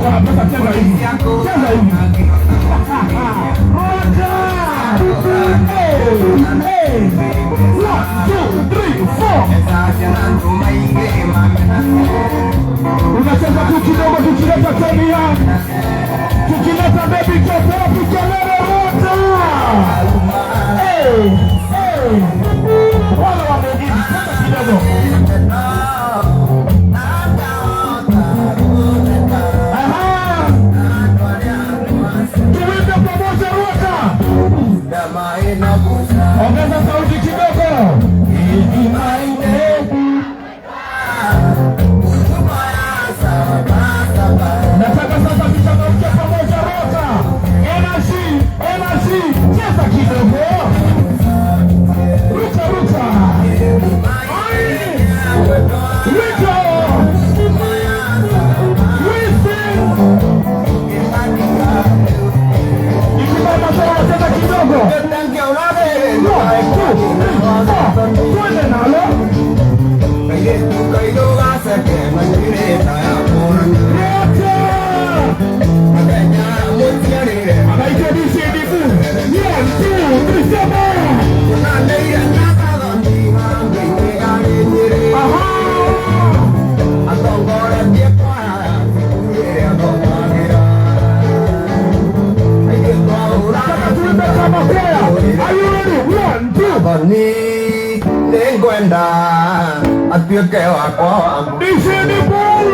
Wanapata cheza hivi. Cheza hivi. Moja. Hey. 1, 2, 3, 4. Unacheza tu kidogo tukileta tabia. Tukileta baby kopi kelele wote. Hey. Wala wamegini cheza kidogo. Tuwinde pamoja wote. Ongeza sauti kidogo. Nataka sasa tuchangamke pamoja wote. Energy, cheza kidogo. Ruka. Ikibaba sawa cheza kidogo. Twende nalo. Kwenda atuike wakwa Dishini Paul.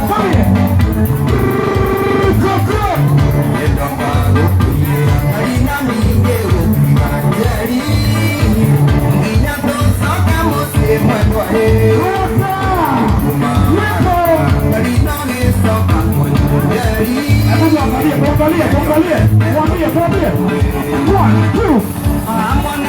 Fabie. Tuangalie. 1, 2.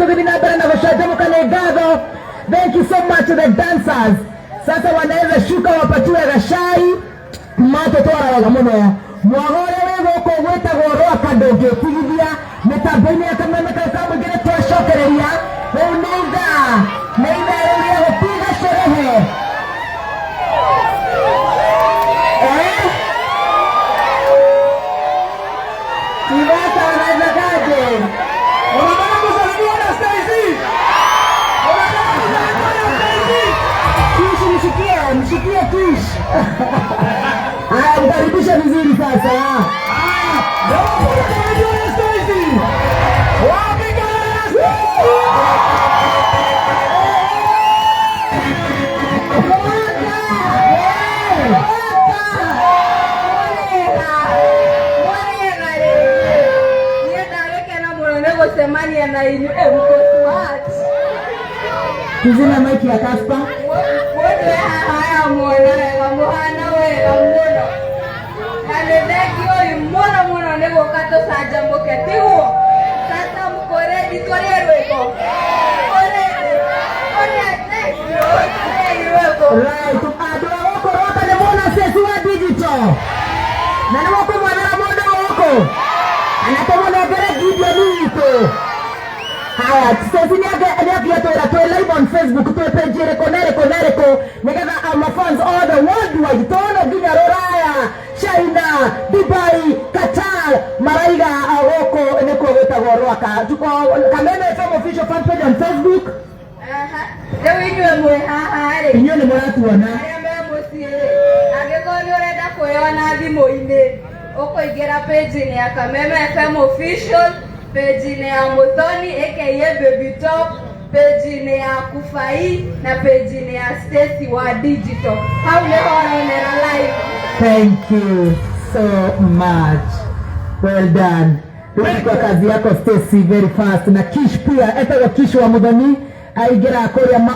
tukibinabara na kushajamu kanegago. Thank you so much to the dancers. Sasa wanaweza shuka wapatiwe gashai. Mato tora wagamuno. Mwagore wewe kogweta goroa kadoge. Tigibia. Metabeni ya kameme kakamu gine toa shokereria. Uneza. Neida erulia wapiga sherehe. Tivata wanaweza kaje. Unataka kusalimia na Stacy? Unataka kusalimia na Stacy? Kish mshikie Kish. Haya mkaribisha vizuri sasa. Unataka kusalimia na Stacy? Wapiga na Stacy! Semani anainyu mko smart. Kizina maiki ya Kaspa. Wote haya mwana wewe mmono. Alideki mmono nebo kato saja mboketi huo. Sasa mko ready torero. Right, adwa wako roka nemona sesi wa digital. Na ni wako mwana moda wako. Anatomona gere video nito. Haya, sesi ni ake to live on Facebook to page Rekoneko. Nigga my fans all the worldwide. Tono ginya Roraya, China, Dubai, Qatar, Maraiga awoko neko weta goroka. Tuko Kameme FM official fan page on Facebook. Leo inywe mwe hahare. Inywe ni mwatu wana. Ayambe musiele. Agekoni oreda kueona thimo-ine. Oko igera page ni ya Kameme FM official, page ni ya Muthoni aka Baby Top, page ni ya Kufai na page ni ya Stacy wa digital. How never live. Thank you so much. Well done. Kwa kazi yako Stacy very fast na Kish pia eta Kish wa Muthoni aigera koria ma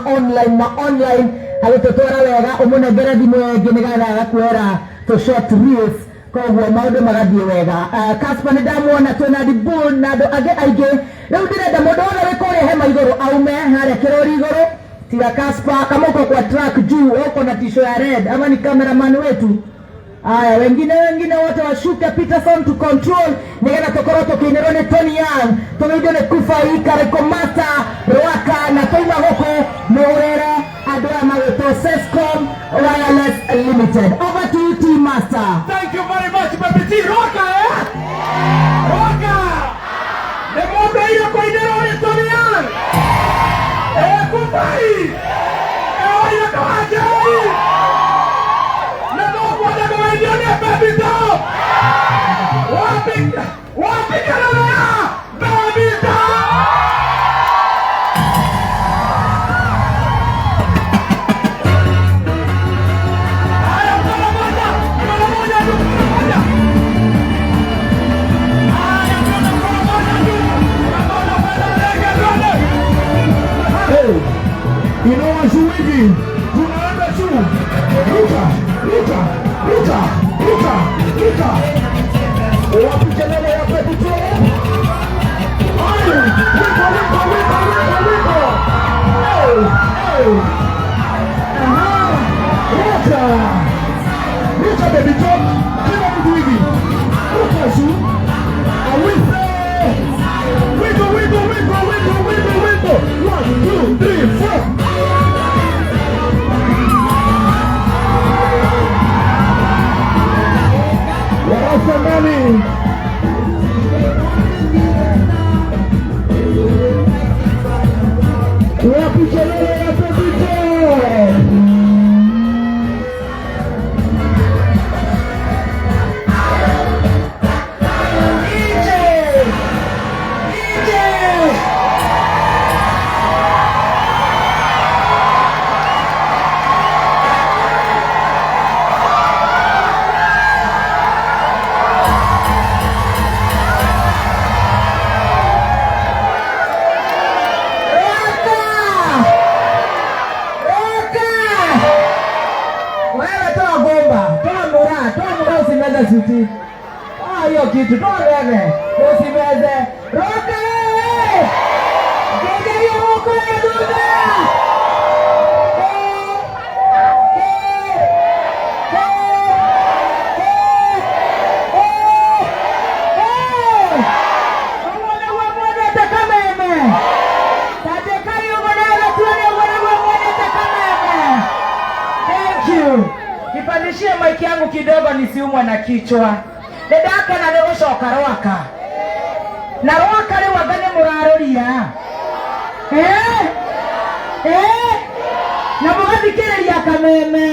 online agitotora wega umune gera thimo nginegaga kuera to short reels kwa maude magathie wega. Kaspa ni ndamuona twena dibu na ndo age aige riu ndirenda mundu wothe wikoria hema iguru aume haria kirori iguru tiga Kaspa kama uko kwa track juu uko na tisho ya red ama ni cameraman wetu. Aya wengine wote washuke Peterson to control nigena tokoroto kinerone Tony Young tumejone Kufai Kareko Mata Roaka na Toima Hoko Morera Adora Maweto Sescom Wireless Limited. Over to you, Team Master. Thank you very much, Baby T. Roka, Roka! The more you go in there, Tony Young! Kufai! You go ahead! Baby Top! Wapi kalala! Baby Top! Haya mkono moja! Haya mkono moja! Hey! Inawa shuwigi! Tunaenda juu! Luka! Wapi kelele ya Baby Top? Wiko! Luka Baby Top! Kila mtu hivi! Luka juu! Awise! Wiko! 1, 2, 3, 4! Somebody. Wapi kelele ya Baby Top? City. Hiyo kitu toa wewe. Usimeze. Roka! Gegeria moko ya duda. Nipandishie maiki yangu kidogo nisiumwe na kichwa. Dedaka na negushoka rwaka. Na rwaka leo wagane muraroria. Na mugathikiriria kameme.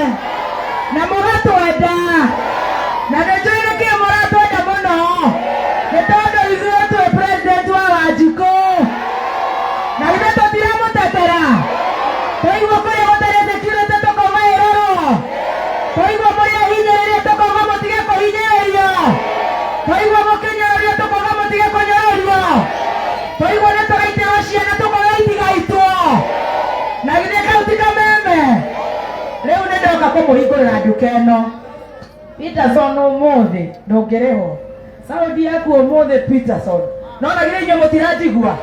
Na mugatwenda. Na ndejoire ke muratwenda muno. Nitondo ithuĩ twĩ president wa Wanjikũ. Na ithuĩ tũtiramutetera. Twaigua kũrĩa gũtarĩ security tũkauga ĩrorwo. Twaigua mũrĩa hinyĩrĩria tũkauga mũtige kũhinyĩrĩrio. Twaigua mũkĩnyũrũrio tũkauga mũtige kũnyũrũrio. Twaigua nĩtũgaitĩrwo ciana tũkauga itigaitwo. Na githĩ kau ti kameme. Rĩu nĩndoka kũmũhingũrĩra nduka ĩno. Peterson ũmũthĩ ndũngĩrĩhwo. Saudi yaku ũmũthĩ Peterson. Nona githĩ inyuĩ mũtiranjigua.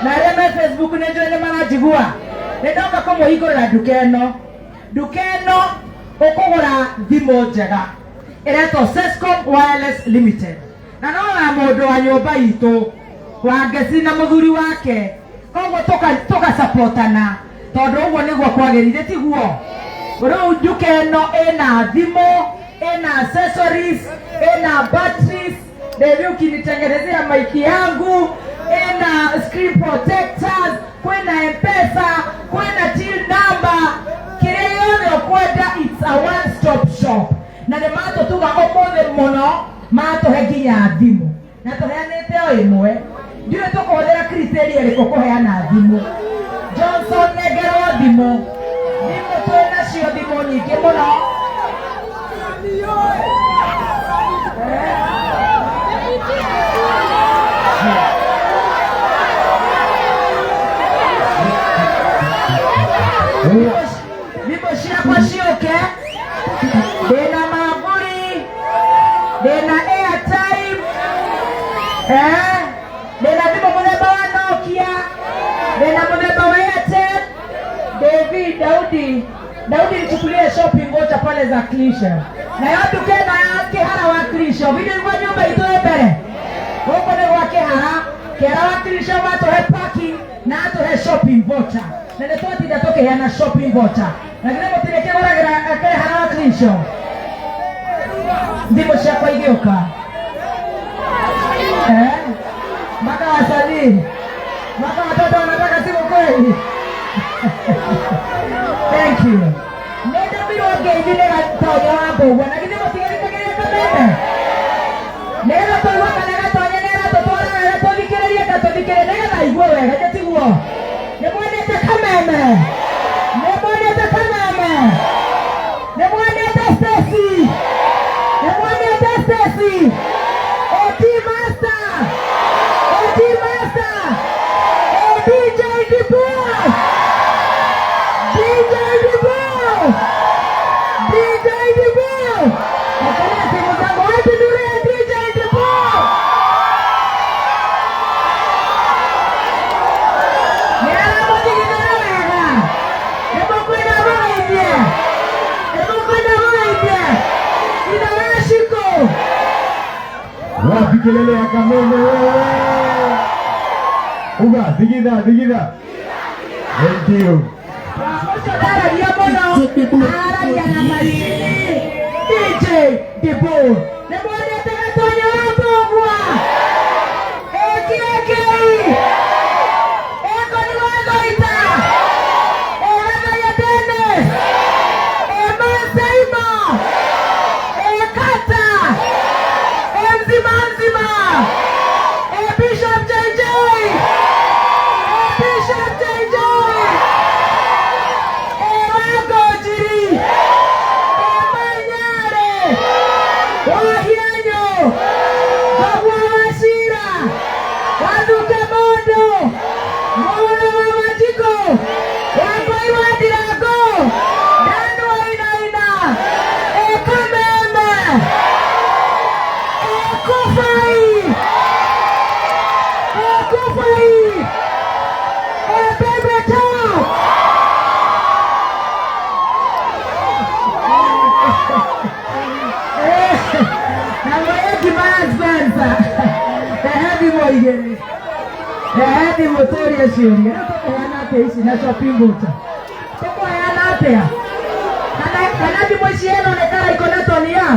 Na arĩa me Facebook nĩnjũĩ nĩmaranjigua. Nĩndoka kũmũhingũrĩra nduka ĩno. Nduka ĩno ũkũgũra thimũ njega ĩretwo Sescom Wireless Limited. Na no ya mũndũ wa nyũmba itũ wa Ngeci na mũthuri wake. Koguo tũgacapotana tondũ ũguo nĩguo kwagĩrĩire tiguo. Rĩu nduka ĩno ĩna thimũ, ĩna accessories, ĩna batteries, ndevi ukinitengenezea maiki yangu, ĩna screen protectors, kwĩna M-Pesa, kwĩna till number. Kĩrĩa yothe ũkwenda, it's a one-stop shop. Na nĩ matũtuga ũmũthĩ mũno matũhe nginya thimũ. Na tũheanĩte o ĩmwe. Ndiũĩ tũkũhũthĩra criteria ĩrĩkũ kũheana thimũ. Johnson nengerwo thimũ. Thimũ twĩnacio thimũ nyingĩ mũno. Thimũ ciakwa ciũke. Ndĩna mamburi. Ndĩna airtime. Ndĩna thimũ mũthemba wa Nokia. Ndĩna mũthemba wa Airtel. Daudi nichukulie shopping voucher pale za Clisha. Na yo nduka ĩno ya Kĩhara wa Clisha. Vile ilikuwa nyumba itũ mbere. Huko nĩ gwa Kĩhara wa Clisha watũhe parking na atũhe shopping voucher. Na nĩ twatinda tũkĩheana shopping voucher. Na githĩ mũtirĩ kĩgũragĩra Kĩhara wa Clisha. Thimũ ciakwa igĩũka. Mpaka wasanii. Mpaka watoto wanataka simu kweli. Thank you. Nenda mirongo ine gatonya wa mbũgua. Na githĩ mũtigarĩkagĩria kameme. Nĩgetha tũigua kana gatonya nĩaratũtwara wega tũthikĩrĩrie katũthikĩrĩrie nĩgetha igue wega nĩtiguo. Nĩmwendete kameme. Nĩmwendete kameme. Nĩmwendete Stacy. Nĩmwendete Stacy. OT Master. OT Master. DJ Dibu. DJ Dibu. DJ Dibu. Akala simu zangu wapi nure DJ Dibu. Nera motigana wega. Ebo kwenda mwaibia. Ina washiko. Wapi kelele ya kameme wewe. Uga, digida. Thank you. DJ Dibu. Nĩmwendete gatonya wa mbũgua. Eki. Eko nĩ wagoita. Gathaia Dennis. Masaima. Kata. Mzima. Bishop JJ. Bishop JJ. Wagojiri. Manyare. Hadi motori ya shuri. Yana teishi na shopping buta. Toko yana atea. Kana di mwishi yeno nekara iko na toni ya.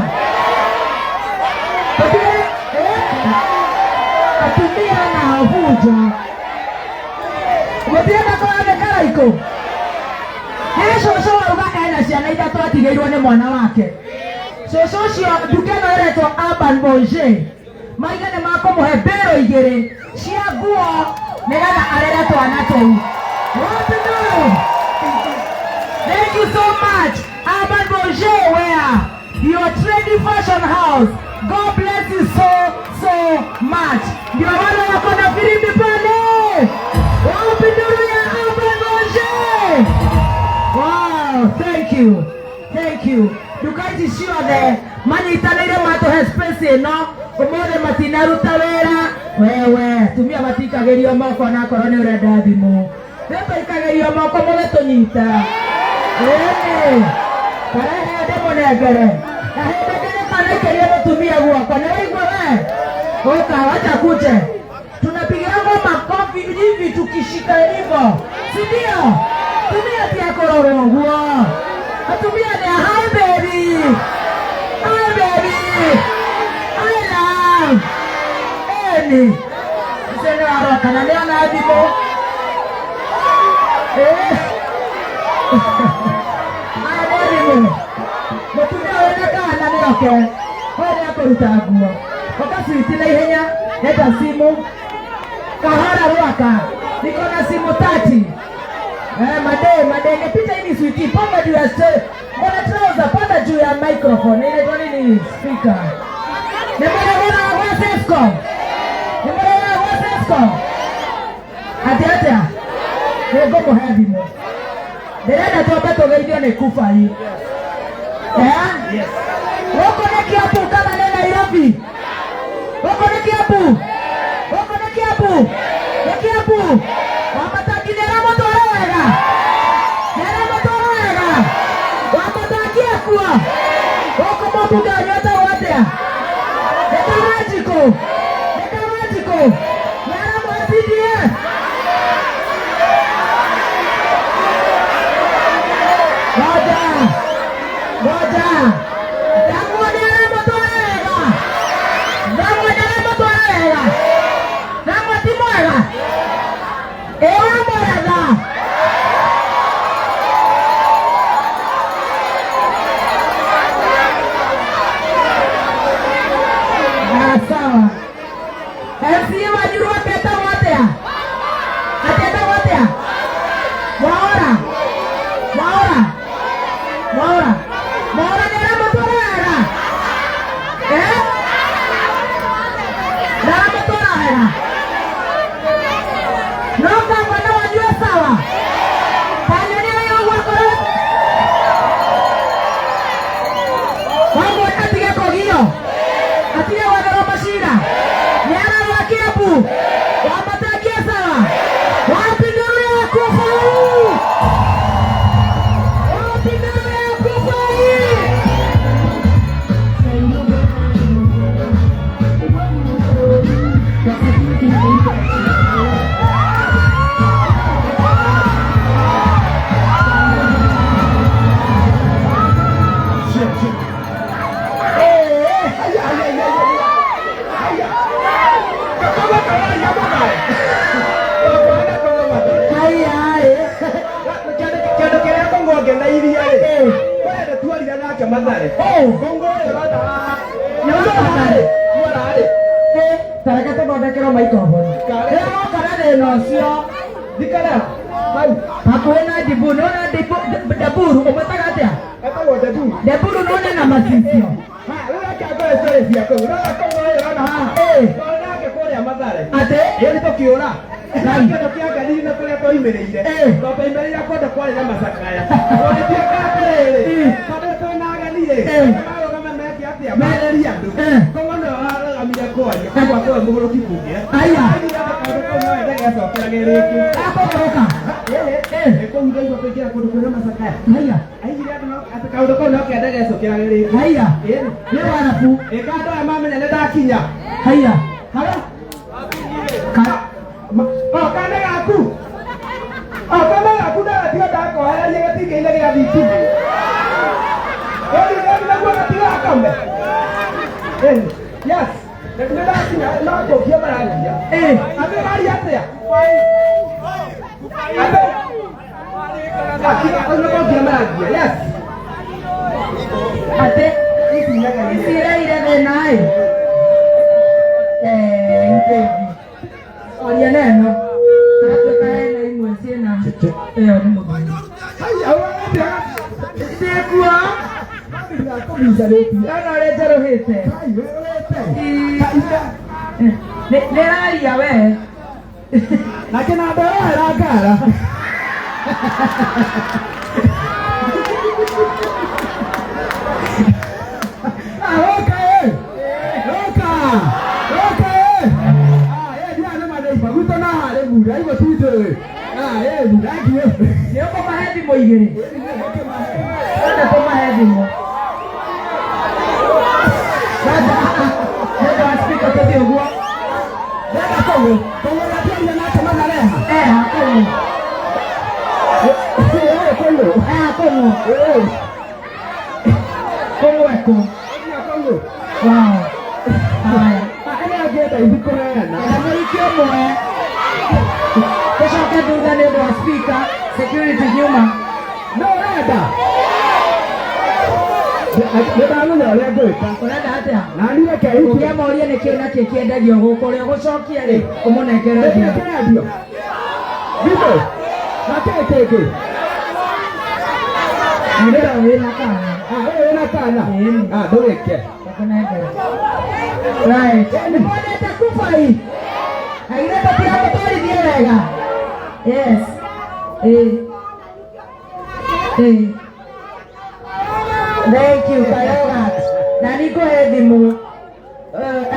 Atumia na huja. Mutienda kwa nekara iko. Shosho waruga ena ciana ithatu atigairwo ni mwana wake. Shosho cio ndukeno iretwo Urban Bonjour. Maiga nĩ makũmũhe mbĩrũ igĩrĩ cia nguo nĩgetha arere twana tũu. Thank you so much. Urban Bonjour wear your trendy fashion house. God bless you so much. Ndio wale wako na filimbi pale. Wapi nuru ya Urban Bonjour? Wow, thank you. Dukaiti ciothe manyitanĩire matũhe space ĩno ũmũthĩ matinaruta wĩra. Wewe tumia matikagĩrio moko na korwo nĩ ũrenda thimũ. Rĩmwe ikagĩrio moko mũgĩtũnyita. Karehe ndĩmũnengere. Kahĩndĩkĩrĩ kanaikĩrie mũtumia guoko. Nĩ waigua we? Oka wacha kuche. Tunapigana makofi hivi tukishika hivyo. Si ndio? Tumia pia kororo nguo. Atumia ni hi baby. Hi baby. I love. Eni. Sasa haraka na leo na adibo. Adibo. Mutumia wena kana ni okay. Hodi yako rutaguo. Wakati tina ihenya leta simu. Kahara ruaka. Niko na simu 30. Madenge pita hii switi panda juu ya mbona trouser panda juu ya microphone inaitwa nini speaker. Mbona Wasesco ati Nego muhendi mo Derenda tuombe tugeithio ni kufa hii. Yes. Woko ni Kiambu kama ni Nairobi. Woko ni Kiambu. Ni Kiambu. Wapatangirira motore wega. Wapatakia kuwa. Woko mabuga nyota watea. Nekarajiko. Yara mwasidia. Moja. Damu nere motore wega. Damu timwega. Ewa morega. Sawa. MC wajuru ateta watea. Waora. Nera motorera. Nera motorera. Noka mwana wajue sawa. Kanyoni wewe wakoro. Wangu atige kogio. Atige wadoro mashira. Nyara wa Kiambu. Wapatakia sawa. Wapi nuru ya kufa hii? Tarakata bodakero microphone. Leo karade no sio. Dikala. Hakuona dibu, nona dibu daburu umetaka atia? Atawo daburu. Daburu nona na masisio. Wewe kagoe story yako. Unaona kama wewe unaona. Unaona kule Mathare. Ate, yeye tokiona. Ndio kiangalia na kule kwa imereire. Kwa imereire kwenda kwa ile masakaya. Wale kale. Kama tunaangalia. Meleria ndu. Kama ndo amia kwa kwa muguru kibuge. Aya. Ndege sokera gereki. Akoroka. Eko ndio kwa kwa masakaya. Aya. Aijira ndo atakaudo kwa ndio ndege sokera gereki. Aya. Ni wanafu. Ekado mama nenda kinya. Aya. Hala. Kana gaku. Kana gaku na tia dako haya yega tige ile ya viti. Ndio na kwa tia akambe. Yes. Ndio ndio na kwa kia mara. Abe bali atia. Abe. Akina kwa kia mara. Yes. Ate isira ile nae. Oye neno. Tunataka na imwe sina. Ni mmoja. Sekua. Ana leta rohete. Nerari ya we. Lakini abara gara. Nếu có mà hết thì mùi gì nó có mà hết thì mùi nó có speaker cho điều qua nó có cầu tôi là thiên nhân cho nó này hả cầu wow cái này kia tại vì con này là nó đi kia mùa Kesho katu ndani ndio speaker security nyuma. No nada. Ndio ndio leo kwa. Kuna data. Nani yake hiyo? Ukiama ulie ni kina kikienda dio huko leo gushokia ri. Umonekera dio. Vipo. Nakeke. Ndio wewe nakana. Wewe nakana. Doreke. Nakonekera. Right. Mbona takufa hii? Haina pia motori diega. Yes. Thank you, Kayoga. Nani ko edimu.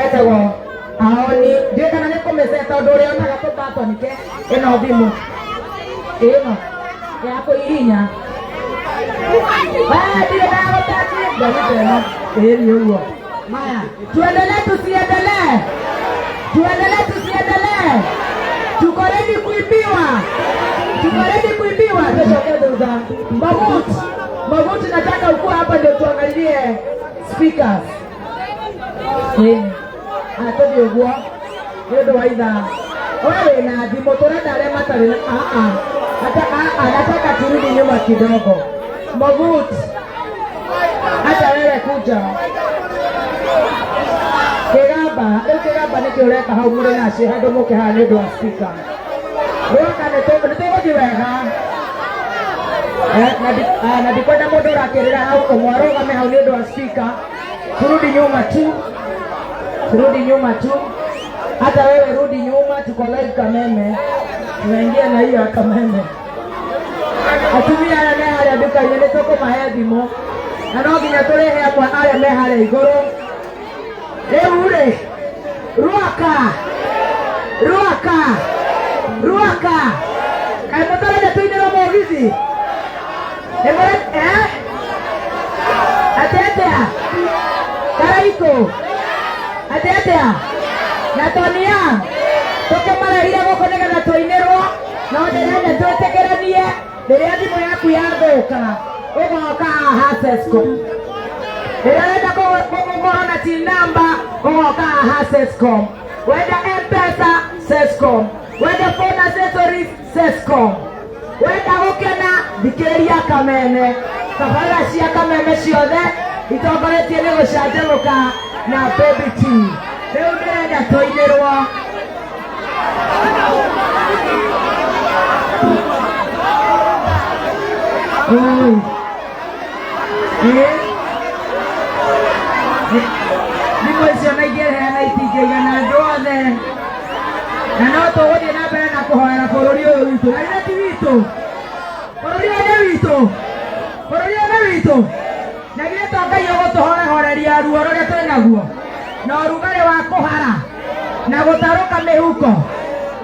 Etawo. Aoni, dia kana ne komese ta dore ona ga pato nike. Eno dimu. Eno. Ya ko irinya. Dia na ko tati. Dari tena. Yo. Maya, tuendelee tusiendelee. Tusiendelee. Tuko ready kuibiwa. Kesho keduza. Mabuti nataka ukua hapa ndio tuangalie speakers. Atodi ogwa. Ndio waida. Wewe na dimotora dare matare nataka turudi nyuma kidogo. Mabuti. Hata wewe kuja. Kegaba ni kioreka hau muri naci handu muke ha ni ndo speaker. Roka ne to jiwega. Na dikwenda mundu rakirira hau umwaroga me hau ni ndo speaker. Turudi nyuma tu. Hata wewe rudi nyuma, tuko live Kameme. Tunaingia na hiyo Kameme. Atumia na hali duka ile toko mahedimo. Na no ginya turehe kwa ale me hali igoro. Eure Ruaka Kai motore de tuine ro mogizi Emore Atetea Karaiko Atetea Natonia Toke mara hile goko nega na tuine ro Na ode nene tuetekeranie Dere adimo yaku yardoka Ogoka hasesko Erenda korona till number ogoka Sescom. Whether M-Pesa Sescom. Whether phone accessories Sescom. Whether ukena dikeria Kameme. Kafara cia Kameme ciothe itongoretie ni gucanjaruka na baby T. Riu ndirenda tuinirwo. Niko na igere na itigega na ndothe na no tuguthie na mbere na kuhoera bururi uyu witu na ina ti witu bururi witu na gire to Ngai ugutuhoreria ruo ruria twi naguo na urugari wa kuhara na gutaruka mihuko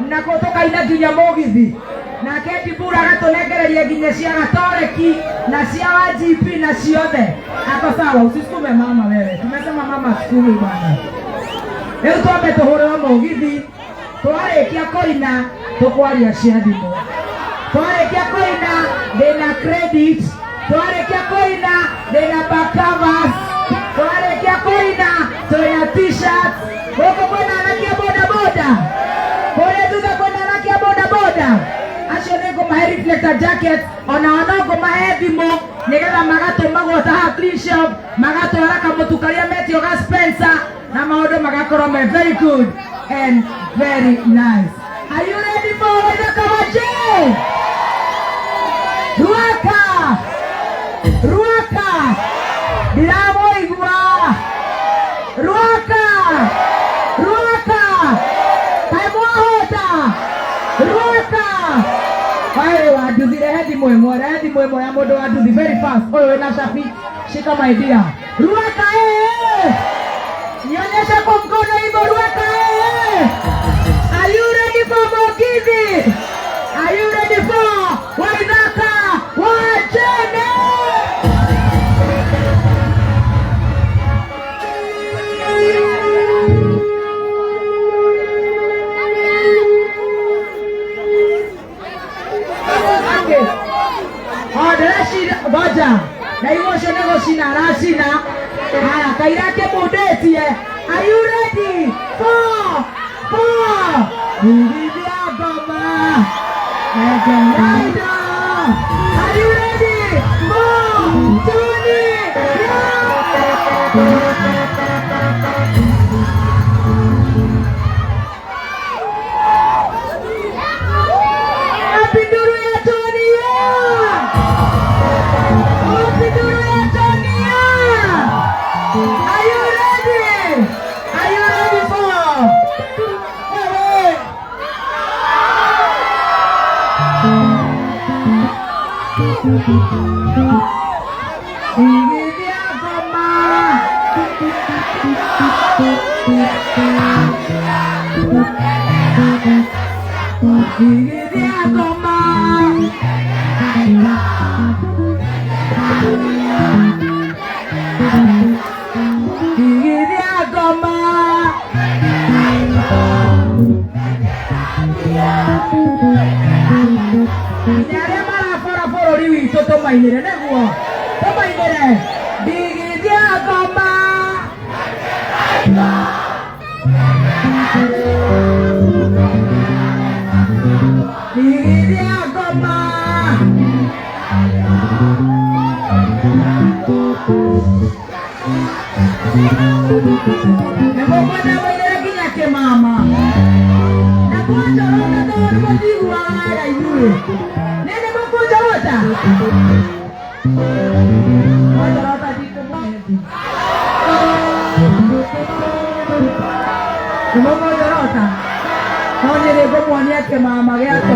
na kutukaina nginya mugithi na keti bura gatunengereria nginya cia gatoreki na cia wa GP na ciothe. Ako sawa, usisukume mama wewe. Tumesema mama sukumi bwana. Leo tuambe tuhure wa mugithi. Twarikia koina tukwaria cia thimu twarekia koina ndina credit twarekia koina ndina backcovers twarekia koina toya t-shirt huko kwenda anakia boda boda kule tuza kwenda anakia boda boda acio nego mahe reflector jacket ona onogo mahe thimo nigetha magato magota ha clean shop magato haraka mutukaria metio ga Spencer na maundu magakorwo me very good and very nice. Are you ready for the Kamaje? Ruaka! Ruaka! Diramoigua! Ruaka! Ruaka! Taimwahota! Ruaka! Wale waduthi rehendi mwemo ya modo waduthi very fast. Oyo wena shafi, shika my dear. Ruaka Nionyesha kwa mkono hivyo Ruaka Are you ready for Mogithi? Are you ready for Waithaka Wachene? Baja na hivyo shenego shina rashina haya kairake mudetie. Are you ready for Nilivya Goma Egelaida? Are you ready for Tuni? Apinduru ya Tuni Are you ready? Are you ready for? Nilivya Goma Nilivya Goma Nyare mara fora riwi toto mainire neguo to mainire Ndigithia Goma Ndigithia Goma Nego kwenda mainire kinya ke mama Nakuja rota to ndiwa ara yule Nene mkuja rota Moja rota dito mwezi Moja rota Moja rego mwani yake mama yako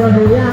Sonia.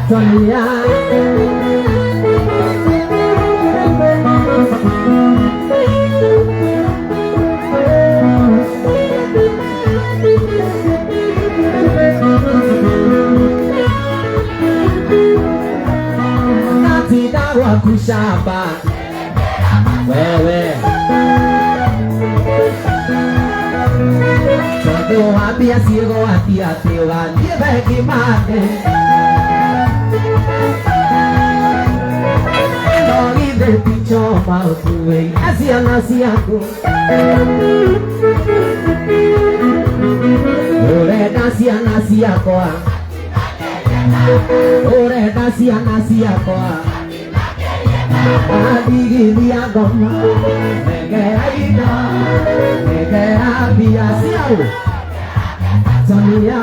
Sonia. Kushamba wewe todo había sido a ti a ti va nieve que mate no vive picho mau tuwe hacia nasiaku ore nasiako ore nasiako Adigi dia goma, negera ida, negera biasa, Sonia.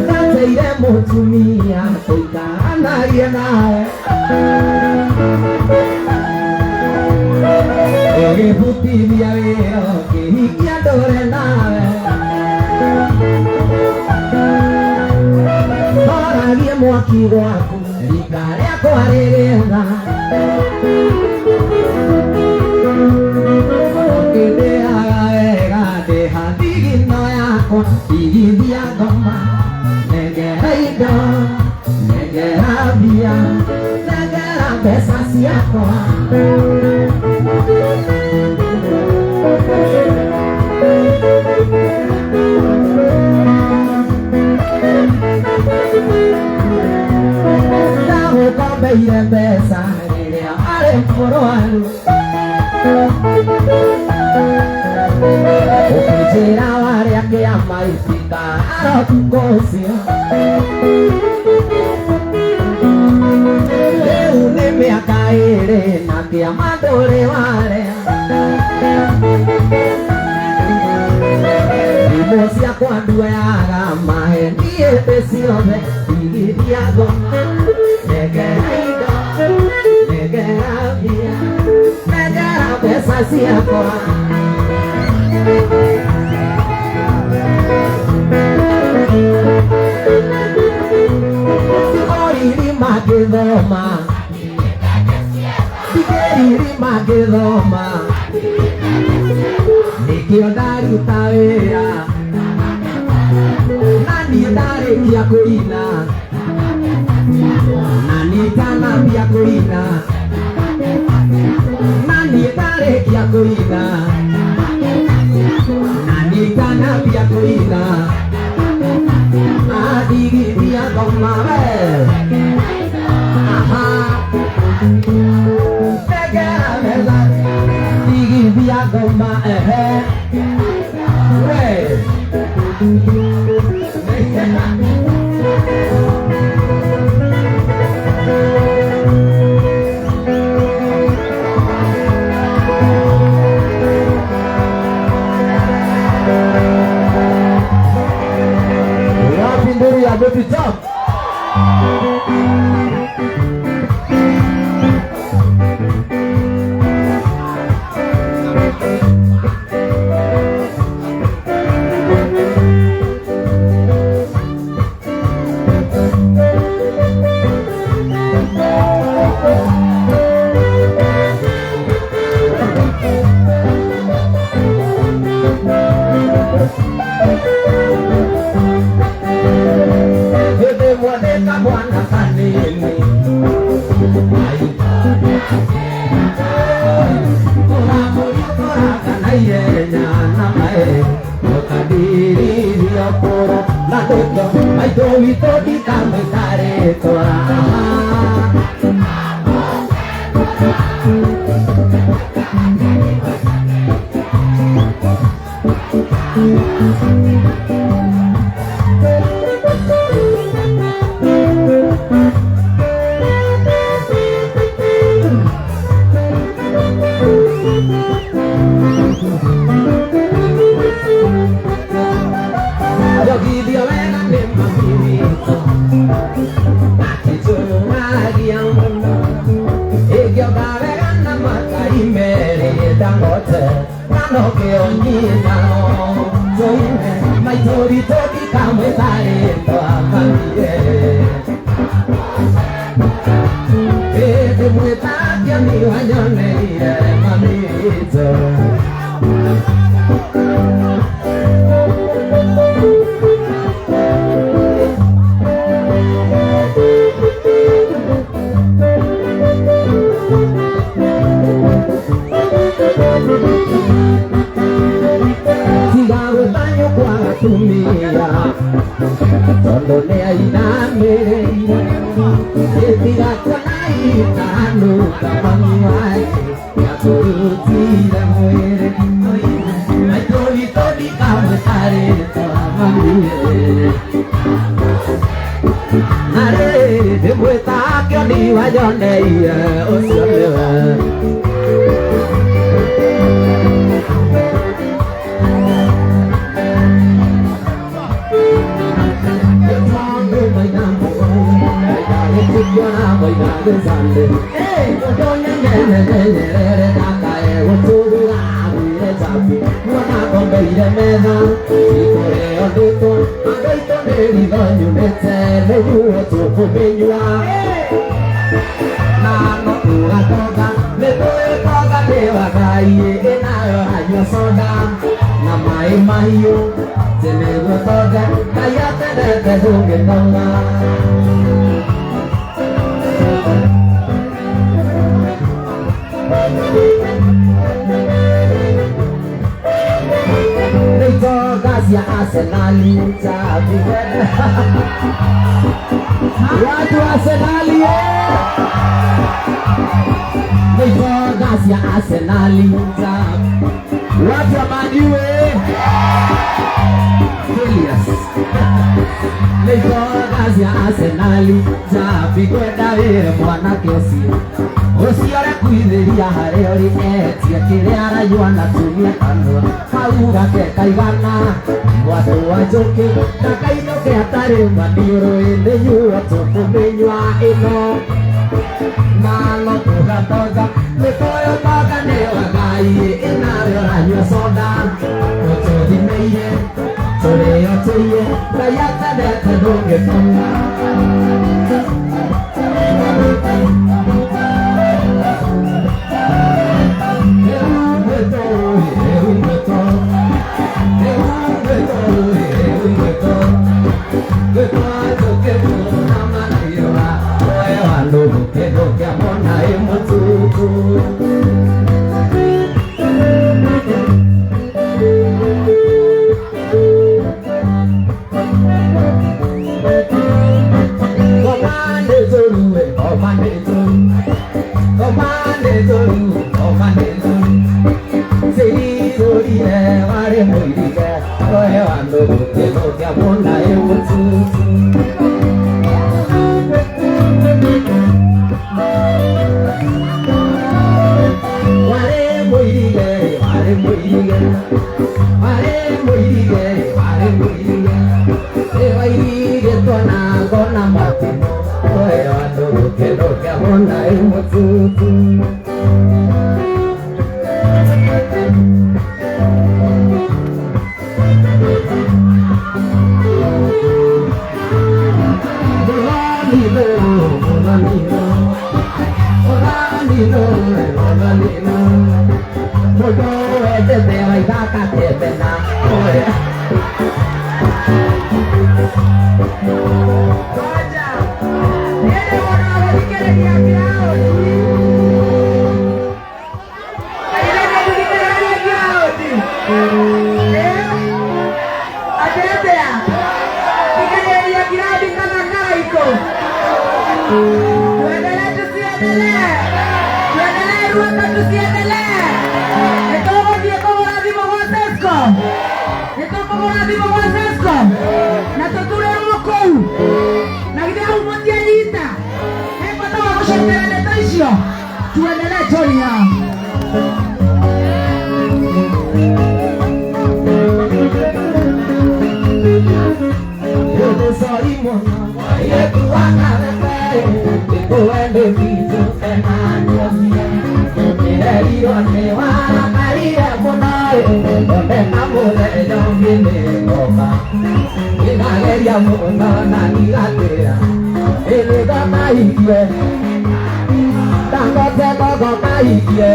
Kata ide mutumia, toika anaye nae. Ore puti via veo che hicchia dore nave ora via muaki waku ricare a quarerena che te haga te handigi noya con digi via goma negera ido negera via negera besa siako Davo con beire besa nere amare foroalu O piccera varia che ama il pita aro tu cosio Le une me a caere na che amatore vare Sia quando è agama e niente si ove di diagono negera via negera pesa sia qua ori rimane Roma rimane Roma e che ho dato tavera Nani dare piacoina Nani tana piacoina Nani dare piacoina Nani tana piacoina Adigi via gomma Aha Negera bella Digi via gomma Go to top. Tuendelee Toria. wende vitu enanyo Nirelio newa kaire munae Onde kamule nyongine ngoka Inageria muna na nigatea Ele gama ikie Tango teko gama ikie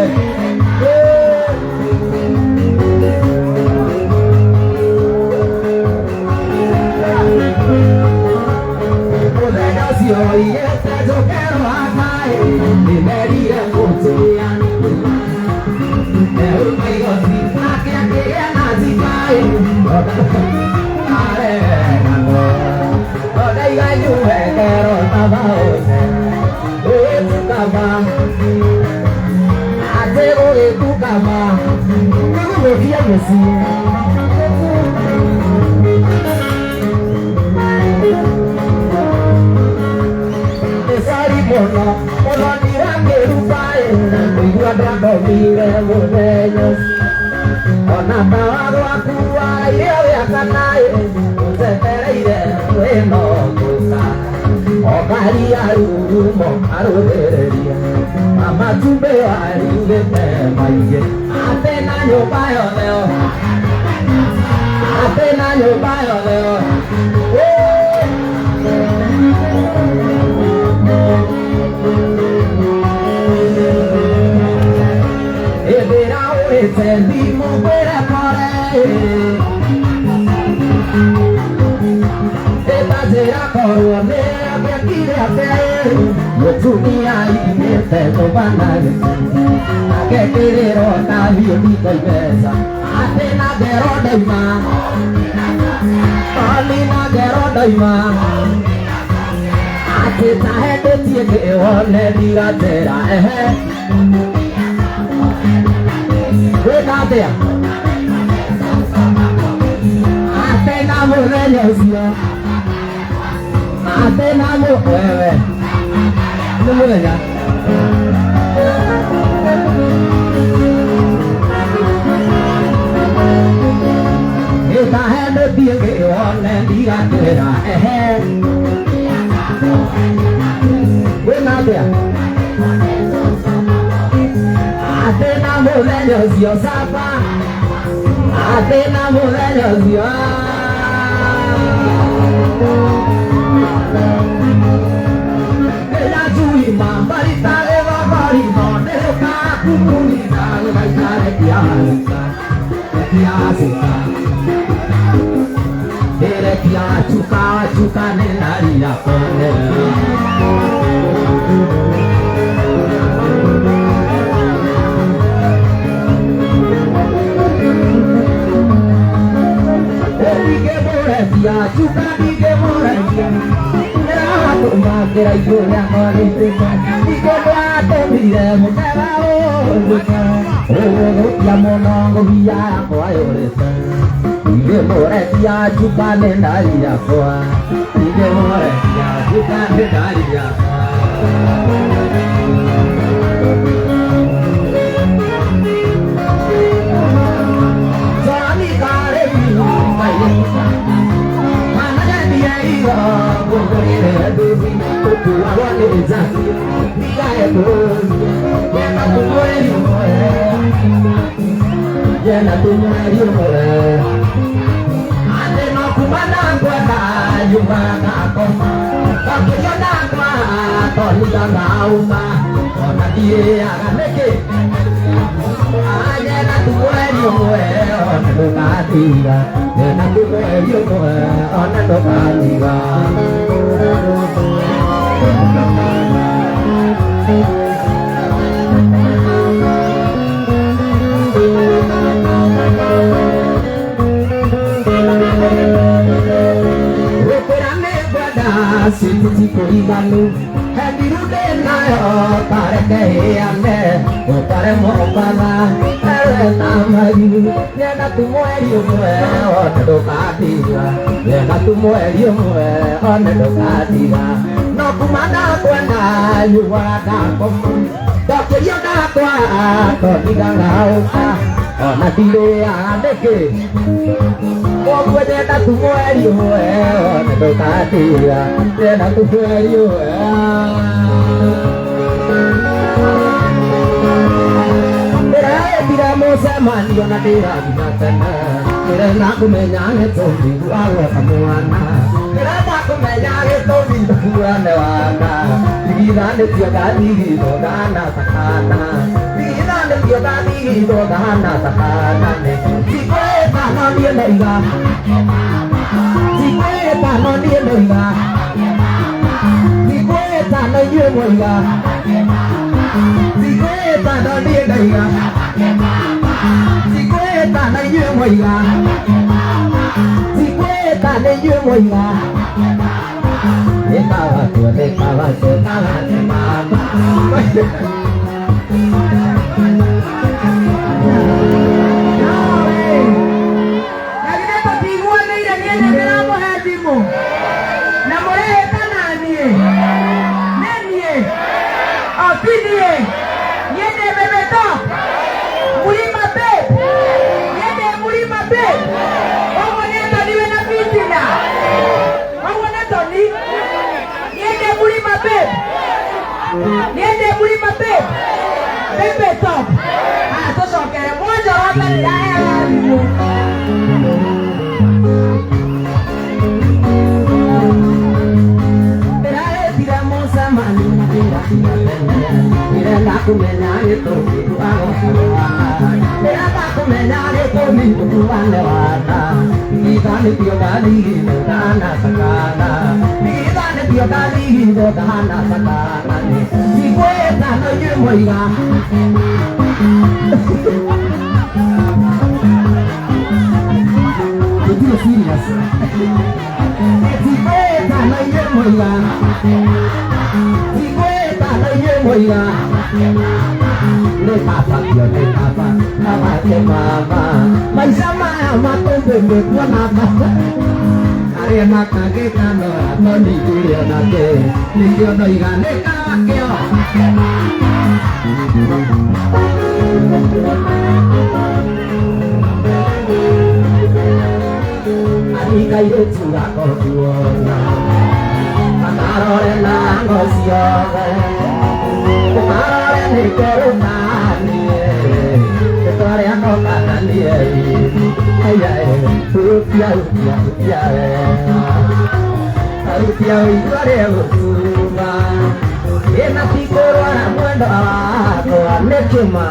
Oye, te quiero acá, y me diré por ti. Pero me digo, si aquí nací, yo quiero trabajo, tu cama, hago de tu cama, yo me quiero decir. Ono nira kerupae, igua drando mire bodellos. Ona tawago akua yewe akanae, utetereire bueno kusa. Okari arumo arudereria, mama tumbe arugete maige. Atena nyobayo leo, atena nyobayo leo. Sendimo per amore e stasera corone a piacere a te io tu mi hai divertito banale ma che rota io dico in mesa a te naderò dai ma ali naderò dai ma a te tahete tie che vuole dire a te Wekate Atena murenyosio Atena wewe Numurenya Ita hende tiege one digatera Wekate Atena murenyosio sapa Atena murenyosio Ella chuima marita eva marino Nero kaku munita Levaitare piazza Piazza Ere piazzuca nell'aria Chuka dige moraia, era tu magera yo ya morite, dige rato mire mutera o, ya monongo via coyoreta, dige moraia chuka nenaria coa, dige moraia chuka nenaria Llena tu muerio ande no kumana kwenda yumana koma kakuyona kwa tolida nauma ona die aganeke llena tu muerio ona no katiga llena tu muerio ona no katiga Siti koiganu hadirude nayo pareke ande o pare mo para na mayu na tu moerio moe on do katiga na tu moerio moe on do katiga no kumana kwenda yuwaka komu dokyo na kwa to diga lauka ona tile andeke puede dar tu muerio, no te Bila musemanio na ndĩrathiga tene ndĩrenda kũmenya gĩtũmi gũago kamwana ndĩrenda kũmenya gĩtũmi gũkuane wana ndigithanĩtio ngathigithwo ndana takana ndigithanĩtio ngathigithwo ndana takana ndikwĩta no niĩ ndoiga ndikwĩta no niĩ ndoiga ndikwĩta no inyuĩ mwoiga ndikwĩta no niĩ ndoiga Sikweta na inyuĩ mwoiga Sikweta na inyuĩ mwoiga Nĩkabatwo mama Nagire tũtiguanĩire niĩ nĩndĩramũhe thimũ na mũrehĩta na niĩ nĩ niĩ ti niĩ niĩ ndĩ Bebe Top Mulima Babe niĩ ndĩ Mulima Babe ũguo nĩ Tony wĩna fitina ũguo nĩ Tony niĩ ndĩ Mulima Babe niĩ ndĩ Mulima Babe Bebe Top tũcokere mwonjorota ndĩraheaga thimũ ndĩrenda kũmenya gĩtũmi gũago kamwana ndĩrenda kũmenya gĩtũmi gũkuane wana ndigithanĩtio ngathigithwo ndana takana ndigithanĩtio ngathigithwo ndana takana ndikwĩta no inyuĩ mwoiga ndikwĩta no inyuĩ mwoiga Moiga ne papa ke mama maisha maya matombe mekwana baba are makage kana no nikiria nake nikio noiga ne kawakio ari kaire tura kotuona amarore na ngosiove Kumare ni korunani, ketore ako kanani aya rupia uiware utuma ena tikoro na mwendo wako anechuma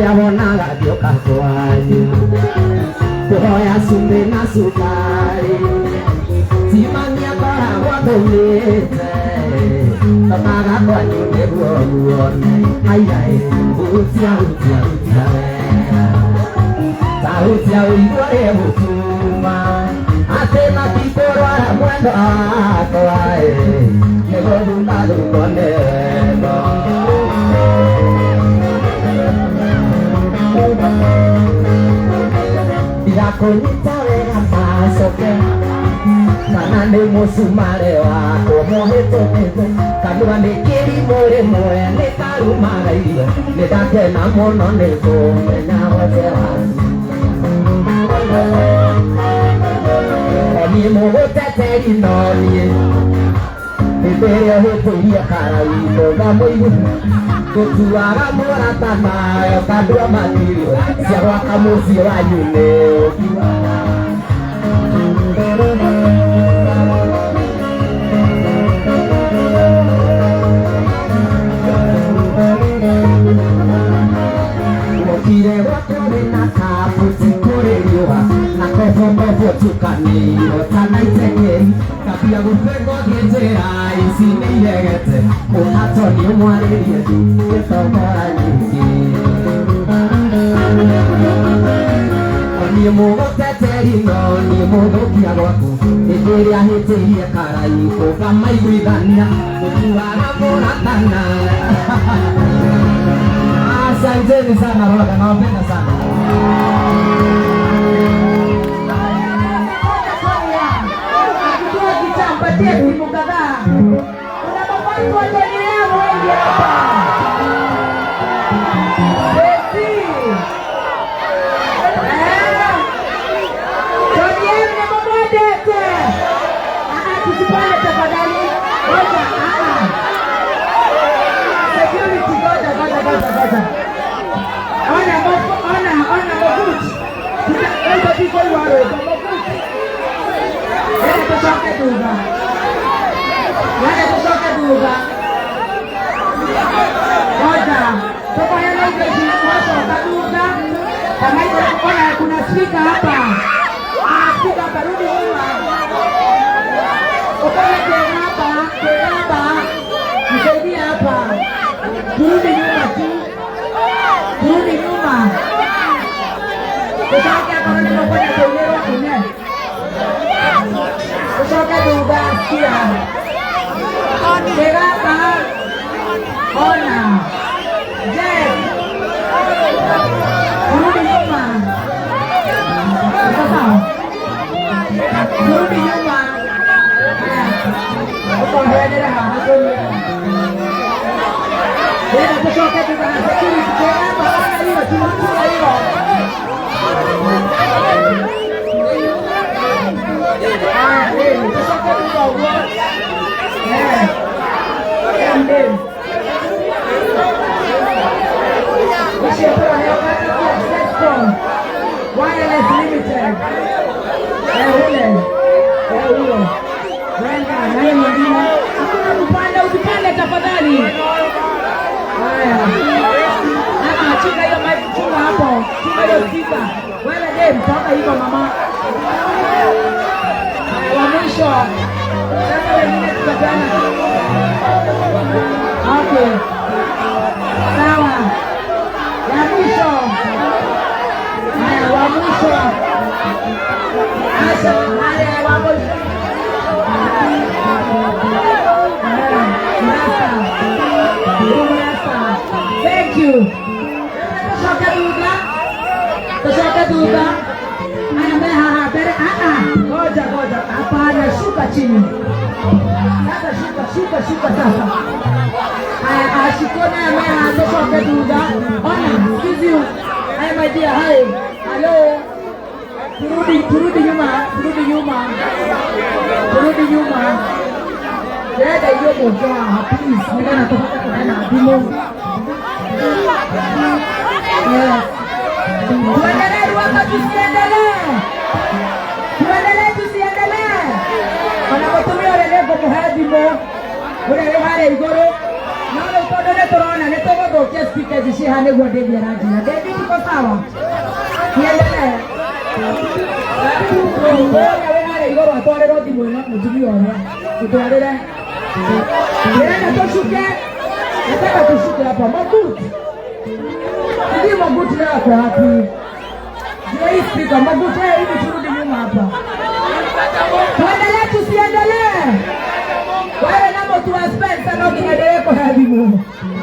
Yabonaga dioka kwani Kuhoya sumbe na sukari Simania kora wabolete Tamaga kwa nyunge buonuone Ayae, utia Sautia uigore utuma Atema kikoro ala mwendo ako ae Nego dundadu konebo Yakonita wega masoke Kana nĩ mũcumare wako mũhĩtũkĩte Kanua nĩ kĩrimũ rĩmwe nĩ karumaga irio Nĩ ndakena mũno nĩ kũmenya wothe waku Niĩ mũgũteteri no niĩ Hĩndĩ ĩrĩa ũhĩtũirie karaitũ na mũigu Gũtuaga mũrata nayo kandua mathirio cia gwaka mũciĩ wanyu nĩ ũkiuaga Gũkire gwakwa wĩna kabuti kũrĩ riũa na kobokobo tukanĩirwo kana itekeri kabia gũbengo njĩra ici nĩ iregete ũhatoni ũmwarĩrie gĩtongora nyingĩ Niĩ mũgũteteri no niĩ mũthũkia gwaku hĩndĩ ĩrĩa hĩtĩirie karaitũ ngamaiguithania gũtuaga mũratana Asanteni sana roda, nawapenda sana. Patia simu kadhaa. Kuna mabasi wa Tony wengi hapa. duga. Wale tusoke duga. Moja. Tuko yana hivi tunasoka duga. Kama hiyo kuna speaker hapa. Speaker hapa rudi nyuma. Ukole hapa. Msaidia hapa. Turudi nyuma tu. Turudi nyuma. Tusoke hapa ndio kwa kuelewa kune. Tusoke duga kia. Tegaka. Ona. Je. Turudi nyuma. Sasa. Turudi nyuma. Uko mbele hapa. Ndio tusoke duga na security kwa hapa hiyo tunachukua hiyo. Tusoke duga huko. Wireless Limited. Usipande tafadhali. Haya. Chika hiyo maji chunga hapo. Chunga hiyo spika. Wewe dem toka hivyo mama. Wa mwisho. Sasa wengine tutapana. Okay. Sawa. Ya mwisho. Haya wa mwisho. Haya wa mwisho. Thank you. Tusoke duga. Haya bere ngoja. Hapana, shuka chini. Sasa shuka sasa. Haya ashikona tusoke duga. Ona, excuse you. Haya my dear, hi. Hello. Turudi nyuma. Dada hiyo moja, please. Nenda natoka kwa dimo. Tuendelee waka tusiendelee. Wanapotumia relego muhadimo. Ule wale igoro. Naona utodole torona netogo dokia speaker zishihane kwa David Rajina. David tuko sawa. Tuendelee. Wale igoro atore rodi mwana mtumio wana. Utwalele. Nenda tushuke. Nataka tushuke hapa Maguti. Ndio Maguti yako wapi? Ndio hii speaker Maguti hivi turudi nyuma hapa. Tuendelee tusiendelee. Wewe namo tu Spencer na ukiendelea kwa habibu.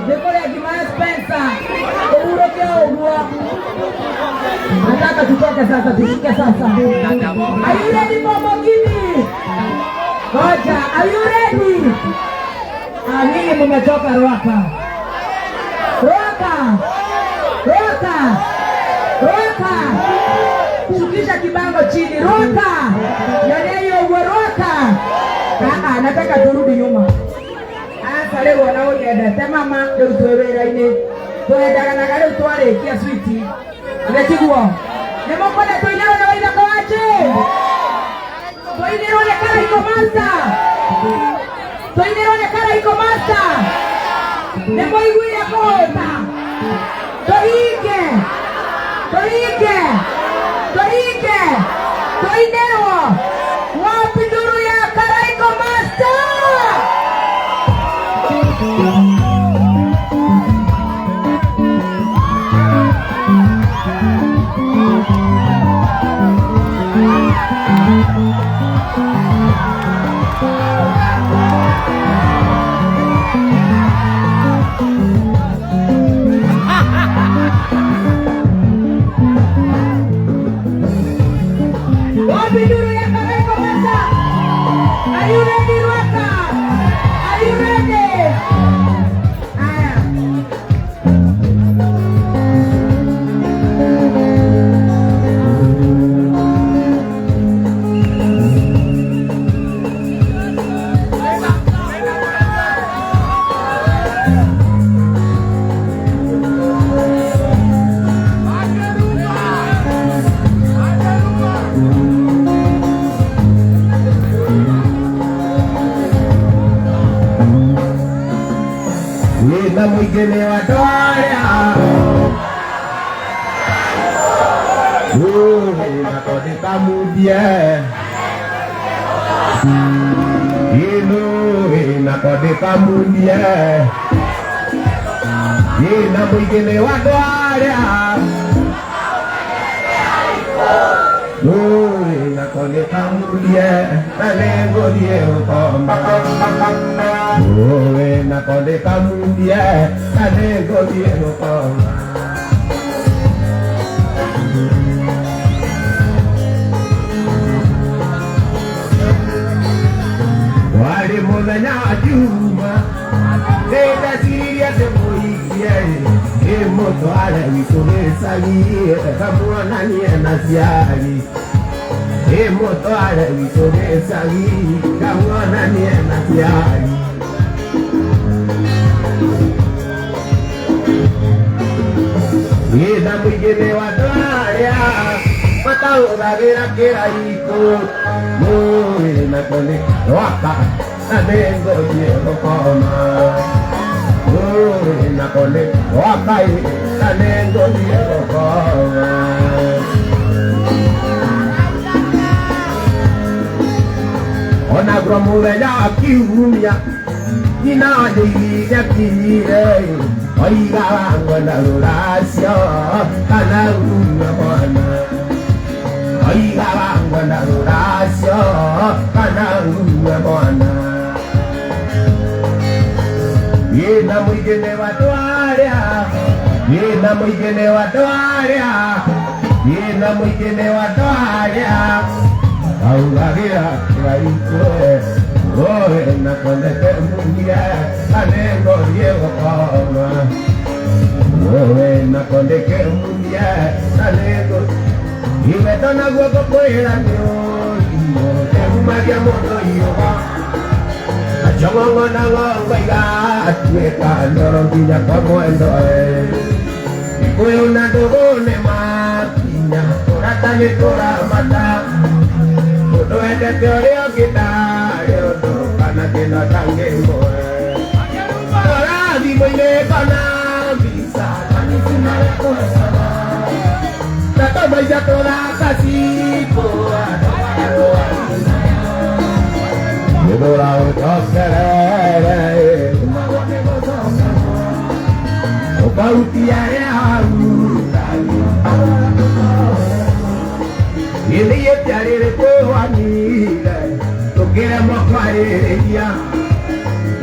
Niko ya Gima Spencer. Uroke ogwa. Nataka tutoke sasa, tushuke sasa. Are you ready for Mogini? Goja, are you ready? Ninyi mmetoka Ruaka. Shukisha kibango chini. Ruaka. Yaneyo Ruaka. Nataka turudi nyuma. Asa leo wanaoenda temama leo tuwewera-ini. Tuendaga na gari utware kia switi. Uletiguo. Nemokona tuinao na waida kawache. Tuinero ne kara iko master. Nemo iguia kota. Toike. Toinero. Wapi duru ya kara iko master. Are you ready, Ruaka? Are you ready? Yena mwingine wa doya nakodeka mudie nakodeka mudie Yena mwingine wa doya nakodeka mudie nalengo die ukoma nakodeka mudie nalengo die ukoma Wali muthenya wa juma ndĩndeciria ndĩmũhikie ndĩmũtware witũ gĩcagi kamuonanie na ciari ndĩmũtware witũ gĩcagi kamuonanie na ciari wĩna mũingĩ wa ndwarĩa mataũragĩra kĩraitũ na kone waka na nengo diego koma na kone waka na nengo diego koma ona gromuwe ya kiumia ina diga kire oiga wango na rurasio kana una mwana oiga wango na rurasio kana una mwana Yena mwingine wa doya Yena mwingine wa doya Yena mwingine wa doya Aulagira kwaikwe Oe na koneke mungia Anengo diego koma Oe na koneke mungia Anengo Imetona guoko kwela nyo Temumagia moto yoga Achongo na ngomba iga Atueka ndoro kinya kwa mwendo Ikuwe unadogone makinya Kurata nikura mata Kutuende teorio kita Yodo kana kina tange mboe Toradi mwine kana Bisa kani sinare kuesana Tato maisha toda kasiko Yedora utokere Okautia ya Yedi yetarere kwa nile Tokere mokwareria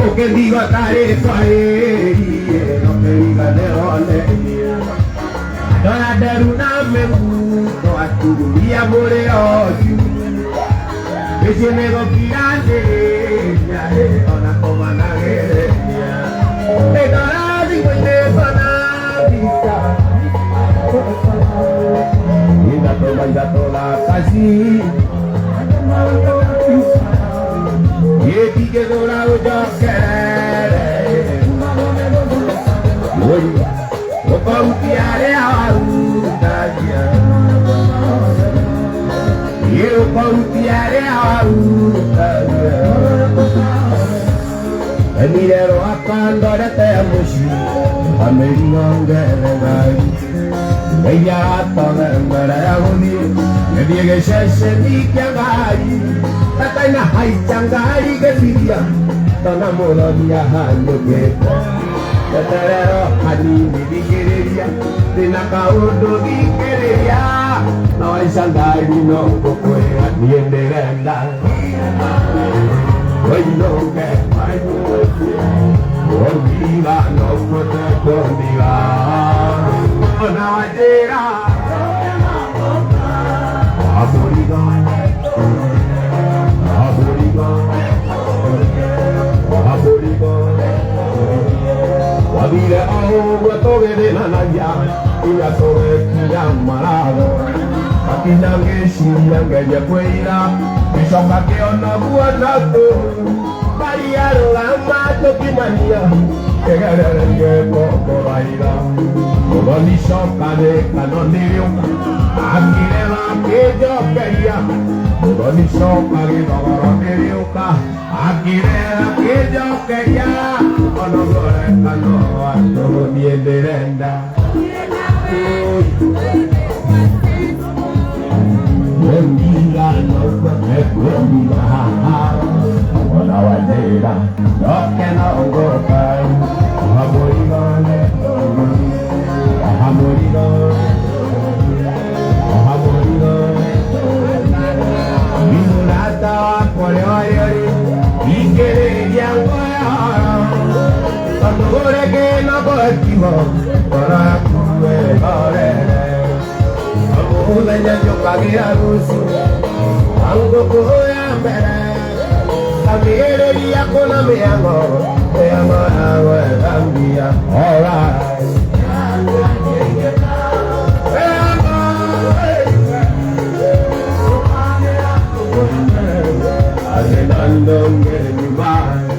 Oke diga tare kwarerie Oke diga neone Dora deru na megu Toaturia more oju Ese nego kirande Ona koma na gereria Edora digo inefana Visa Ina toma ina tola kasi Yeti que dora ujo kere Opa utiare awarudaja Yo pautiare awarudaja Emirero akandore temushi Ameringongere gai Eya atore ngere yahuni Ediege sheshe nikiangai Tataina haichangai gesiria Tona molonia hando keta Teterero hanini dikireria Tina kaudo dikireria No ishangai no kokwe atienderenda Oinoke Ogiva no kote kondiva Ona wajera Aborigo Aborigo Aborigo Wabile aho watoge de nanaya Iya toge kia marado Akinyange shiyange jekweira Bishoka keona buanato Bariaro lama tokimania Kegerenge koko baira Obani shoka de kanonirio Akirema kejo keria Mudoni sopa gidoro neriuka Akirema kejo keria Onogore kano Atogo dienderenda Mendiga no kuekunga Wana wajera Dokena ongoka Ahamorigone Ahamorigone Minurata wa kore wariori Ikere yangoya Kandore ke nakotivo Kora kuwe korere Amuda nyanyo kagira rusu Ango kuya mbere Kamire liya kona miyango Miyango yawe kambia Alright Don't get me by.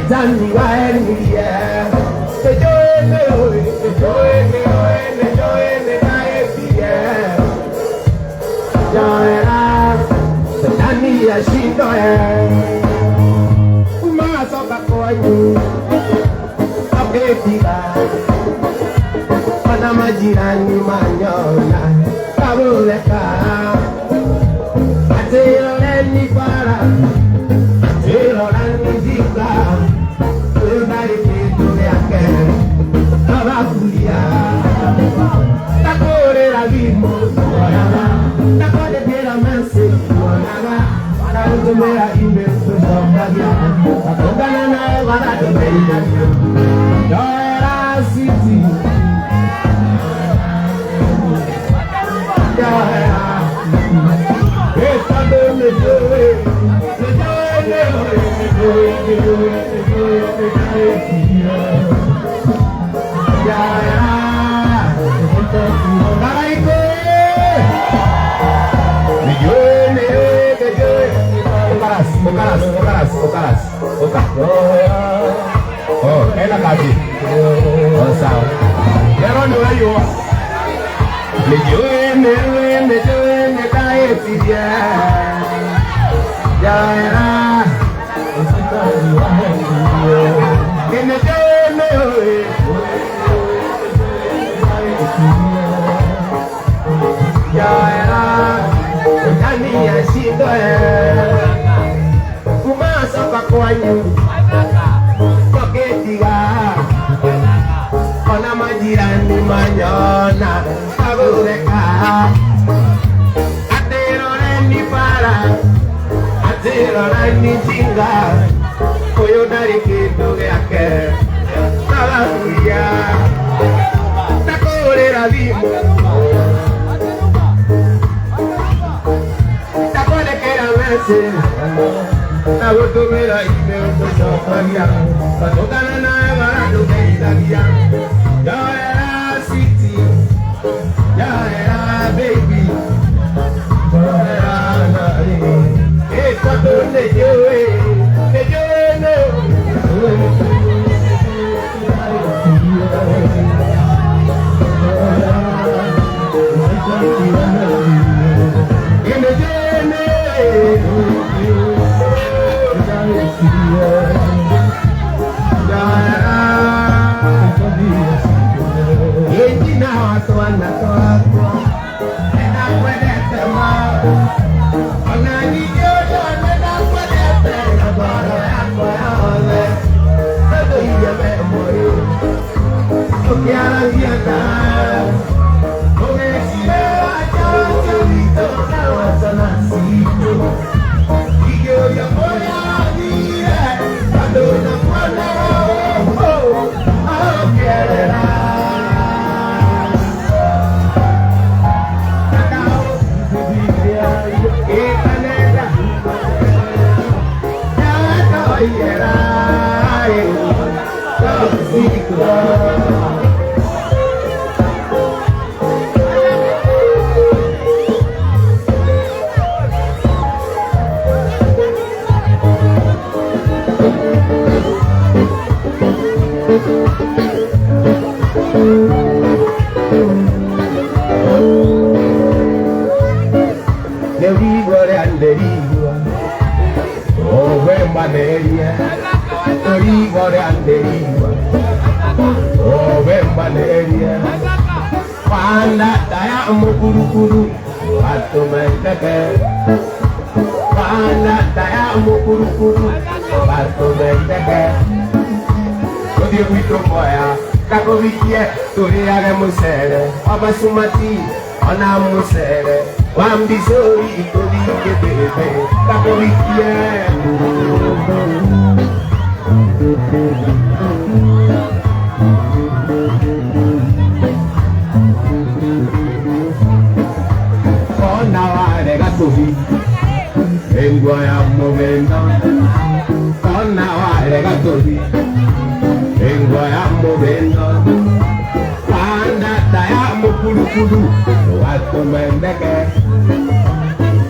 Shetani waenye Tejoene oe Tejoene oe Tejoene naepie Joera Shetani ya shindoe Umasoka kwenye Apetiga Wana majirani manyona Kabuleka Atero leni para Atero leni zika Udari kitu yake Tabakulia Takore la vimo Takore tira mensi Wanarutumera ime Kusombagia Takogana na wanatumera Joera City Joera Esta me joe Oh, enak lagi. Oh, salah. Jangan dulu ayo. Lejoen, kae dia. Jaira. Kene jene oi. Jaira. Tani ashindo Kumasa pakwanyu Poketiga Kona majirani manyona Kabuleka Atero reni para Atero reni jinga Koyo dari kitu yake Talakuya Takore radimo Takore kera mese Nagotomera ime Sofagia Patokana na barato Keidagia Joera City Joera baby Joera nari Esta donde joe Te joe no Sumati, ona musere, wambisori itori kebebe, kakovikie. Ona ware gatovi, engwa ya movendo. Ona ware gatovi, engwa ya movendo. Daya mukuru watu mendeke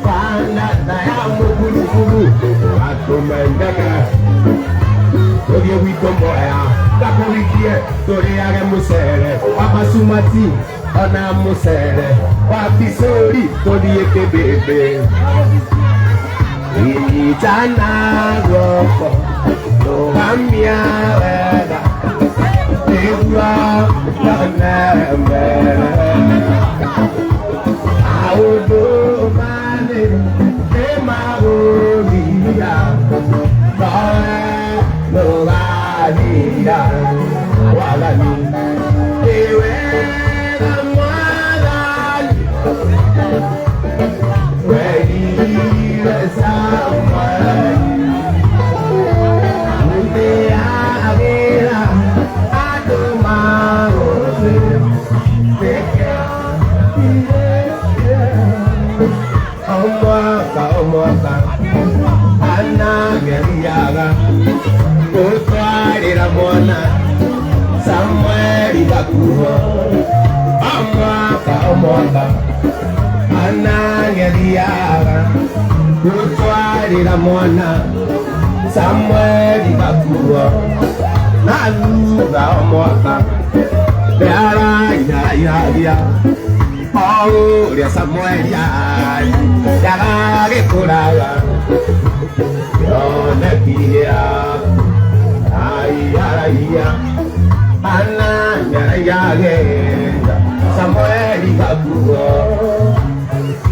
Panda daya mukuru watu mendeke Murie wito moya Kakurikie Toriage musere Wamasumati Ona musere Wafisori Torieke bebe Itana Roko Kambia Weda Ewa Kanemere Audo Mane Emagoria Noe Nogadia Walani Ewe Namwadani Ready Somewhere Anageriaga Utwarira mona Samuel Bakuho Omwaka Anageriaga Utwarira mona Samuel Bakuho Naluga omwaka Beara ya Oh, ya Samuel ya Yaga Kuraga Yona kia Ayaya Ana ya Samuel Bakuho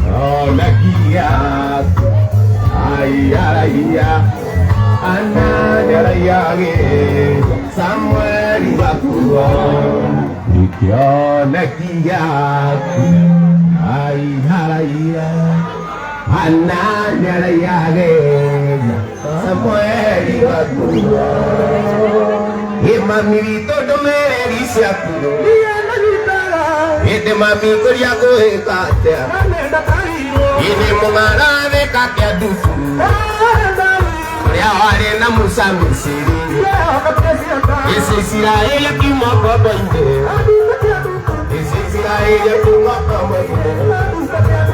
Yona kia Ayaya Ana ya Samuel Bakuho Yona kia Ayaya Ananya yage Samuel Bakuho Mami todo me dice akuro mami koria go ekate Ine mongara de kake dufu Ya wale na musa misiri Ese Israel kimoko bonde Ese Israel kimoko bonde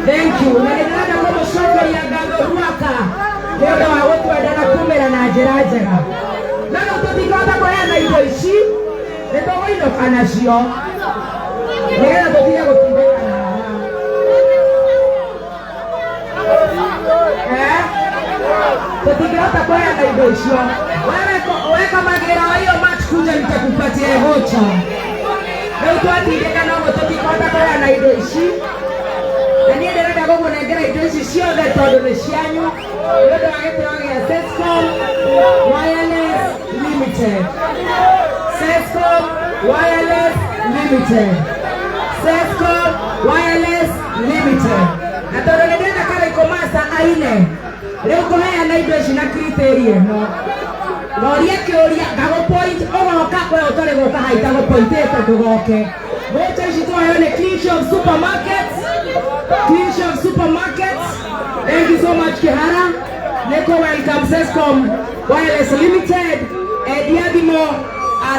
Thank you. Na ninaenda kwa shamba ya Gado Ruaka. Leo watu wadana kumbe na ajira. Nana utotikota kuheana indo ici nĩtũgũinũka nacio nĩgetha tũtige gũtindĩkana tũtingĩhota kuheana indo icio. Wewe kama ngĩra hiyo match kuja nitakupatia vocha. Rĩu twatindĩkana ũguo tũtikũhota kuheana indo ici, na niĩ ndĩrenda gũkũnengera indo ici ciothe tondũ nĩ cianyu nĩ ũndũ wa gĩtĩo gĩa Sescom Wireless Limited. Sescom Wireless Limited. Sescom Wireless Limited. Na tondũ nĩ ndĩrenda Karaiko Master aine, rĩu kũheana indo ici na criteria ĩno. Roria kĩũria ngagũpoint ũgoka kũrĩa ũtarĩ gũka haita gũpointĩte ndũgoke. Vocha ici twaheyo nĩ Clean Shop Supermarkets. Clean Shop Supermarkets. Thank you so much Kihara. Neko welcome Sescom Wireless Limited. Diadimo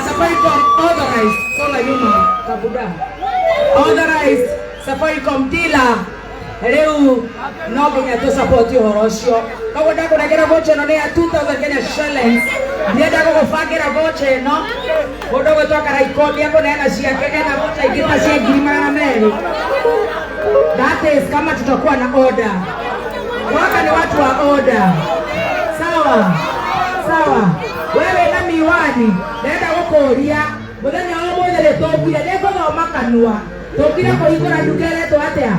Safaricom authorized. Sola Yuma Kabuda. Authorized Safaricom dealer. Rĩu no nginya tu support ũhoro ũcio. Koguo ndakũnengera vocha ĩno nĩ ya 2000 Kenya shillings. Ndienda gũgũbangĩra vocha ĩno mũndũ ũgwĩtwo Karaiko nĩekũneana ciake, ena vocha ingĩ ta cia 200,000. That is kama tutakuwa na order. Waka ni watu wa order. Sawa sawa. Wewe na miwani ndenda gũkũria mũthenya ũmũthĩ nĩtũkire nĩngũthoma kanua tũkire kũhingũra nduka ĩretwo atĩa.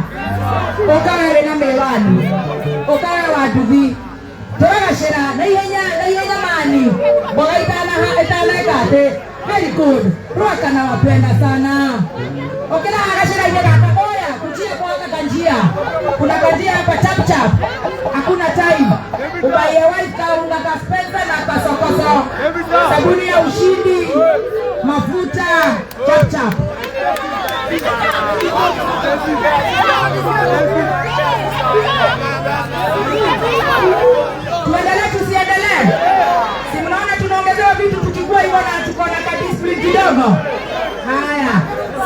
Ũkawe na miwani ũkawe wa nduthi tũragacĩra na ihenya mani mboga itaneka atĩ. Very good. Ruaka na wapenda sana. Okila agashira ile kaka moya kujia kwa kanjia. Kuna kanjia hapa chap chap. Hakuna time. Ubaye white ka unga ka Spencer na kasokoso. Sabuni ya ushindi. Mafuta chap chap. Tuendelee tusiendelee? Si mnaona tunaongezewa vitu tukikuwa hivyo na tuko na discipline kidogo. Haya,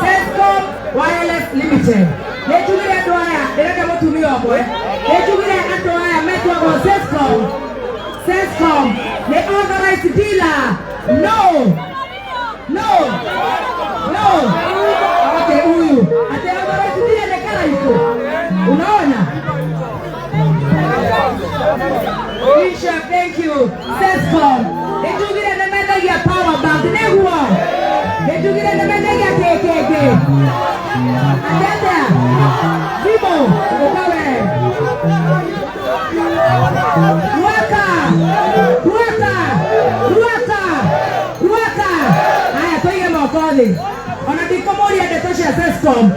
Sescom Wireless Limited. Nechugire andũ aya ndĩrenda mũtumia ũmwe. Nechugire andũ aya metwagwo Sescom. Sescom nĩ authorized dealer. No. Okay, huyu ati authorized dealer ni Karaiko. Unaona? Isha, thank you. Sescom. Nechugire nĩmendagia power bank nĩguo. Nechugire nĩmendagia kekeke. Atenda. Vivo, ukawe. Ruaka. Haya, toige mokoni. Ona dikomoria ndeto cia Sescom.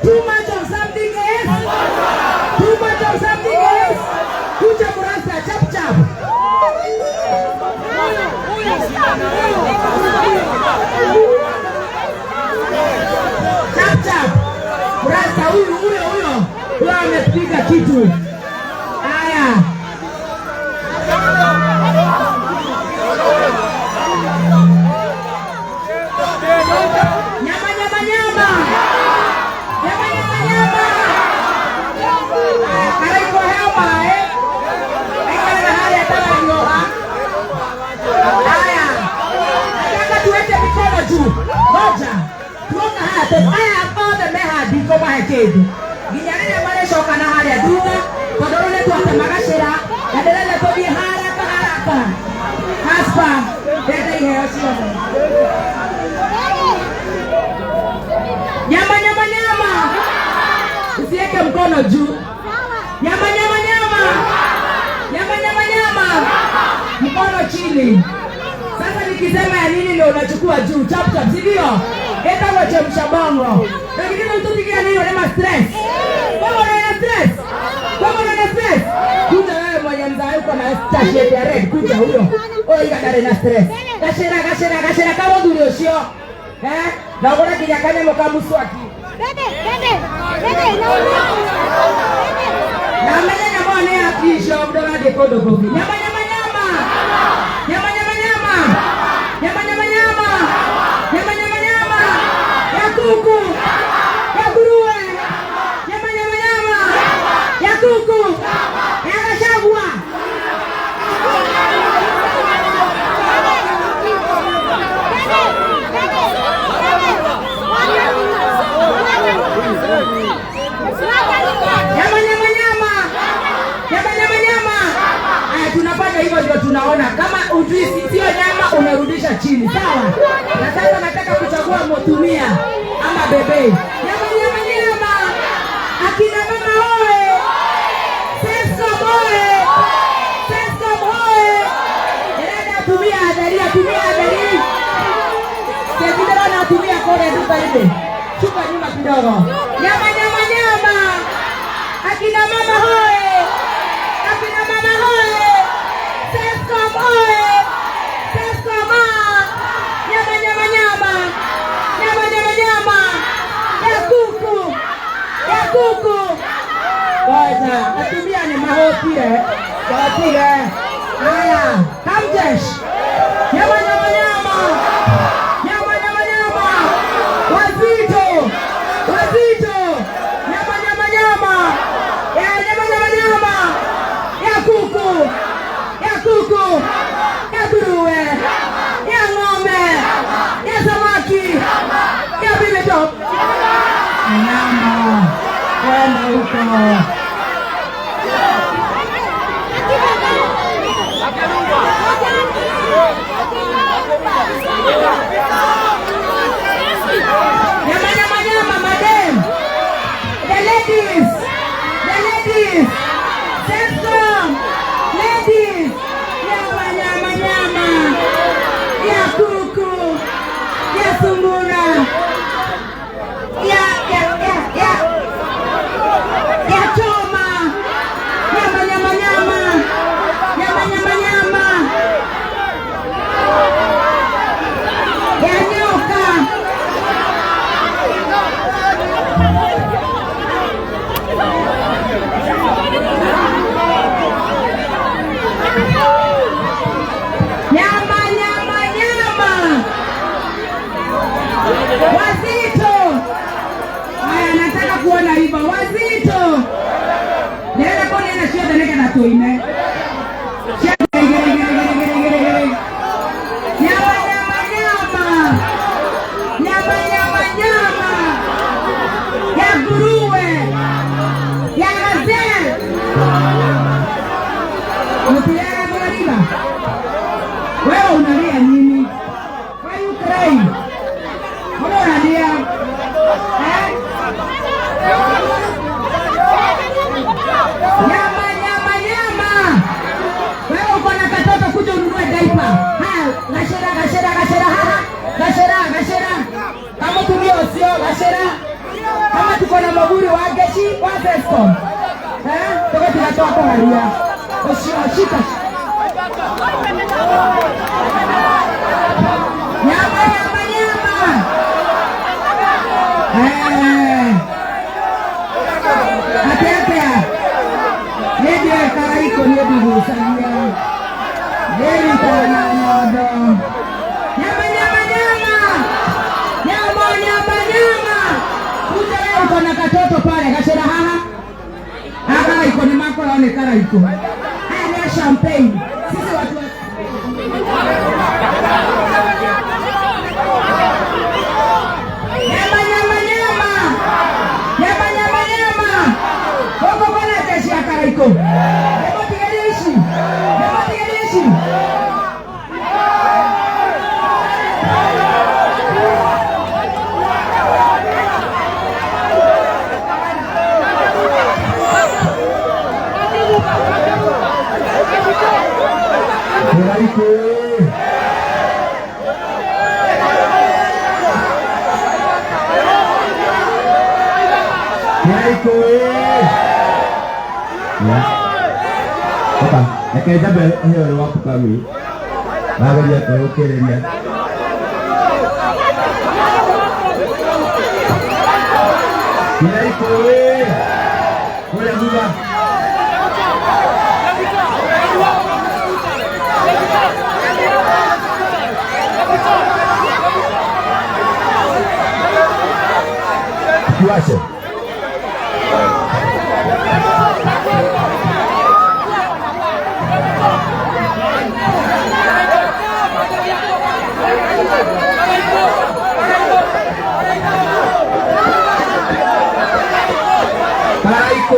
Too much of something else. Kuja murasa chap chap. Chap chap. Murasa huyo. Huyo amepiga kitu. Haya. Nyama. Karaiko hema Eka haya tala nyoha. Haya. Nataka tuweke mikono juu. Moja. Tuoka haya haya othe mehandi ko mahekedu. Ginyarene mare shoka na haya duga. Tondorone tuate magacira. Endelele tuthie haraka. Haspa. Ndenda iheo ciothe. Nyama. Usiweke mkono juu. Nyama. Mkono chini. Sasa nikisema ya nini ndio unachukua juu. Chap chap, sivyo? Eta wachemsha bongo. Lakini mtupigia nini unema stress? Kama una stress? Kuja wewe mwenye mzaa uko na t-shirt ya red, kuja huyo. Oiga dare na stress. Gashera kama nduri ucio. Na ubona kinyakane mukamuswaki. Dede. Na mwenye nyamone ya kisho mdoga de kodo kogi. Nyama. Ya kuku. Ya nguruwe. Nyama. Ya kuku. Ya gashagwa. ufanye hivyo ndio tunaona. Kama ujui sio nyama unarudisha chini. Sawa? Na sasa nataka kuchagua motumia ama bebe. Nyama. Akina mama hoe. Sesko hoe. Tumia adari. Sekidara na tumia kore duka ile. Chupa nyuma kidogo. Nyama. Akina mama hoe. Sescom hoe. Nyama. Ya kuku. Wacha, atumia ni mahopire. Kapire. Haya, Kamjesh. Nyama. Wazito. Nyama. Ya kuku. Ya nguruwe. Ya ng'ombe. Ya samaki. Ya bibi top. Nyama. Kwenda huko. Nyama, madam. The ladies. Sescom. Ladies. Nyama. Ya kuku. Ya sungura. Ya choma. Nyama. Ya nyoka. Nyama. Wazito. Haya, nataka kuona hivyo. Wazito. Nenda kone na shida neka na toime. Nyama. Ya nguruwe. Ya gazelle. Mtiara mwanaliba. Wewe unalia nini? Why you crying? Mbona unalia? Nyama. Wewe uko na katoto kuja ununue diaper. Haya, gashera. Kama tumio sio gashera. Kama tuko na maburi wa geshi wa Sescom. Toka tunatoa kwa haria. Shika. Nyama. Atea. Ndio karaiko ndio busania. Ndio kana nyodo. Nyama. Kuja leo uko na katoto pale gashera haha. Hapa iko ni mako yaonekana iko. Haya ni champagne. Sisi watu Nyama. Koko bwana keshi akaraiko. Hebu tigalishi. Apa? Kayak jabel ayo waktu kami. Baru dia oke dia. Dia ikut. Boleh juga. Kuasa. Baik,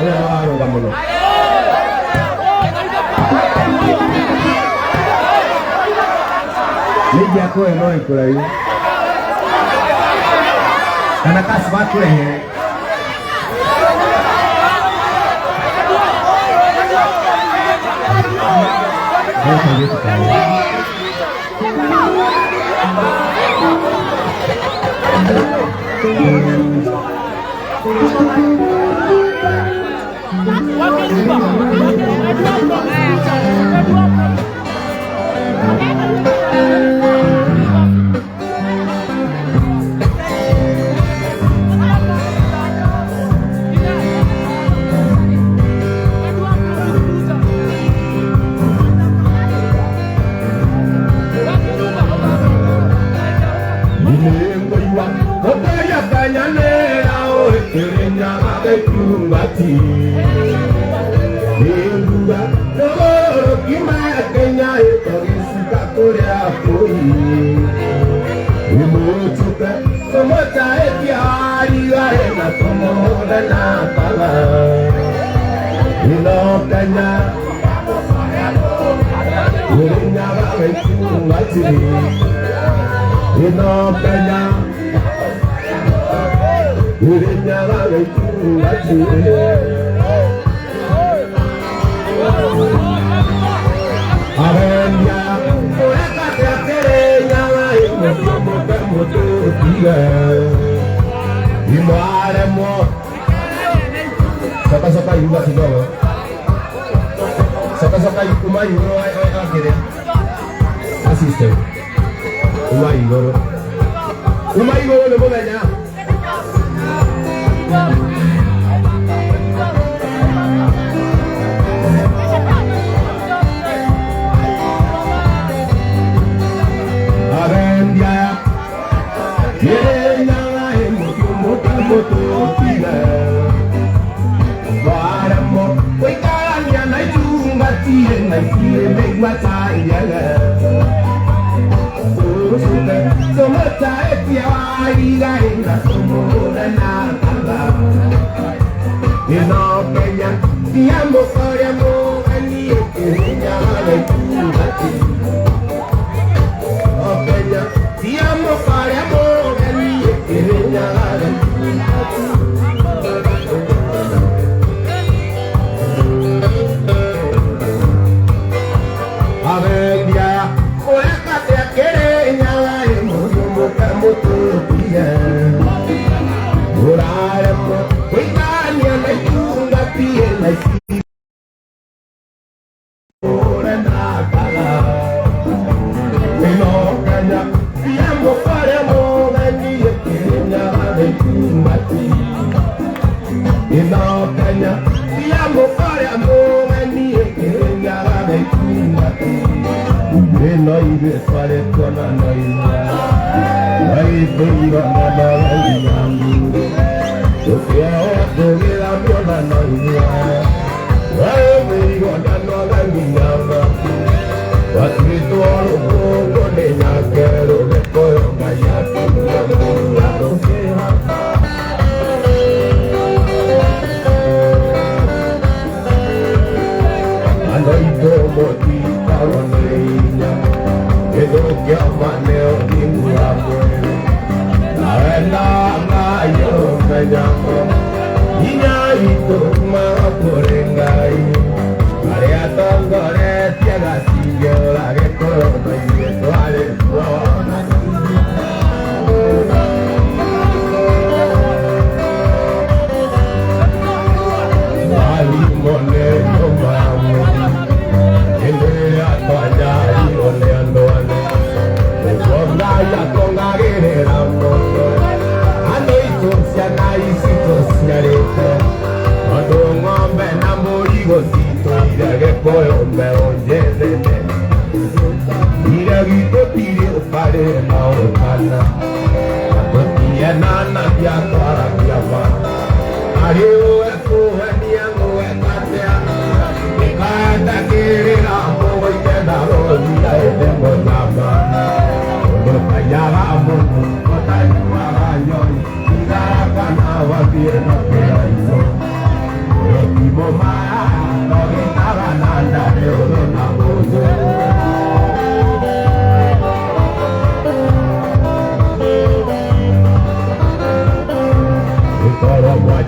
Ule waroga muno. Nija koe no ikurai. Kana kasi watu ehe. Saka-saka juga sudah. Saka-saka umay goro ay akhirnya. Asisten. Umay goro. Umay goro na mga niya.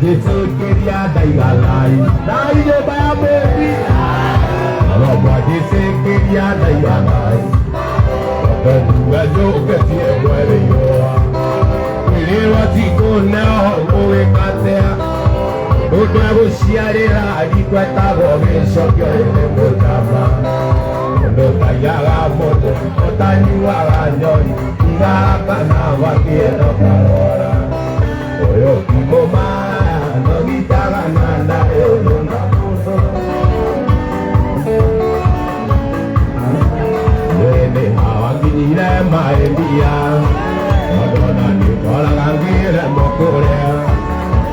Jesekeria daigalai, daiyo bayamebi. Roba Jesekeria daigalai. Kedua jo ketie wale yoa. Kelewa tiko nao oe katea. Oda go siarera adikwa tabo besokyo ene motama. Odo kayaga moto, otani waranjoi. Iga kana wakie no karora. Oyo kiboma, no gitaga nanda eono na muso. Ene hawangire maembia. Madonna ni kola gangire mokorea.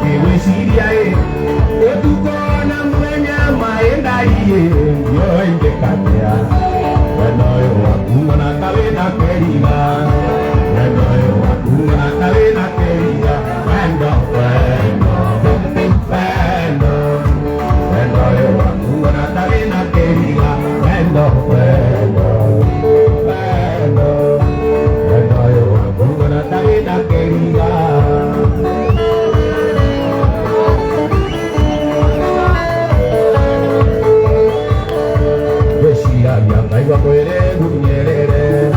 Kiwisiria e, etuko na mwenya maenda iye. Yo inde katea. Wenoyo wakunga na kabena keriga. Wenoyo wakunga na kabena keriga. Wendo, wendo, wendo. Wenoyo wakunga na kabena keriga. Wendo, wendo, wendo. Wenoyo wakunga na kabena keriga. Kaiwa kwere gunyerere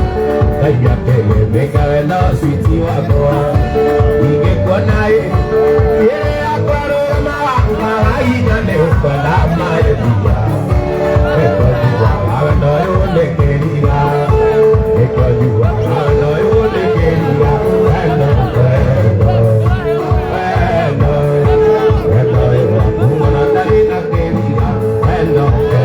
Kaiwa kele meka wenda switi wakoa Ige kwa nae Yere akwaro mawanga Haina leo kwa lama ebia Eko juwa wawendo yone kerira Eko juwa wawendo yone kerira Wendo, wendo, wendo Wendo yuwa kumona tarina kerira Wendo, wendo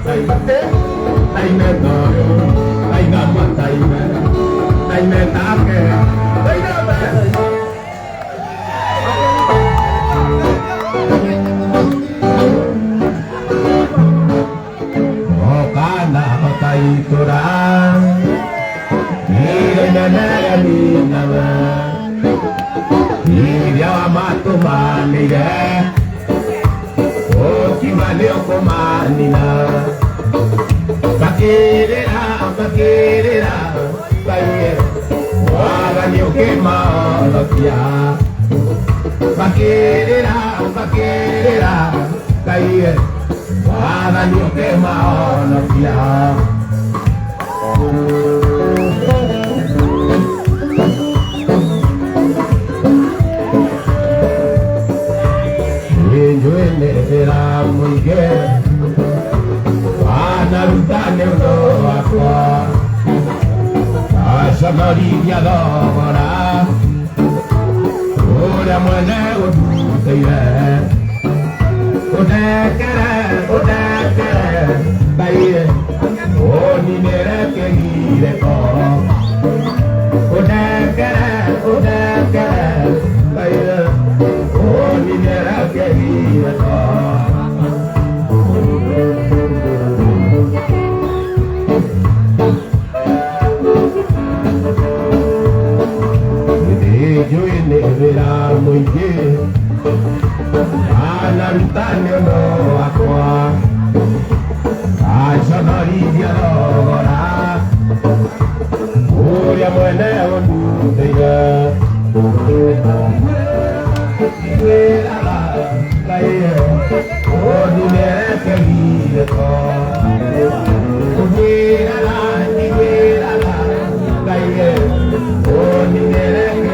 Taina taime noyo, taiga mataime, taime take, taiga mataime. Okana otaitura, ire nyanaya ninawa, ire amatumaniye. Kimane okomanina bakirira bakirira baye wagani okemalokia bakirira bakirira baye wagani okemalokia Era muy bien, ana rutane uno aqua, asa marilla dora, ora muene uteire, udekere, baie, oni nere que gire ko, udekere, baie, oni nere que gire ko. Yo enevera muy bien, anantane no aqua, asa marilla dora, uria muene onutega, vera la calle, ordinere que vive con, vera la calle, ordinere que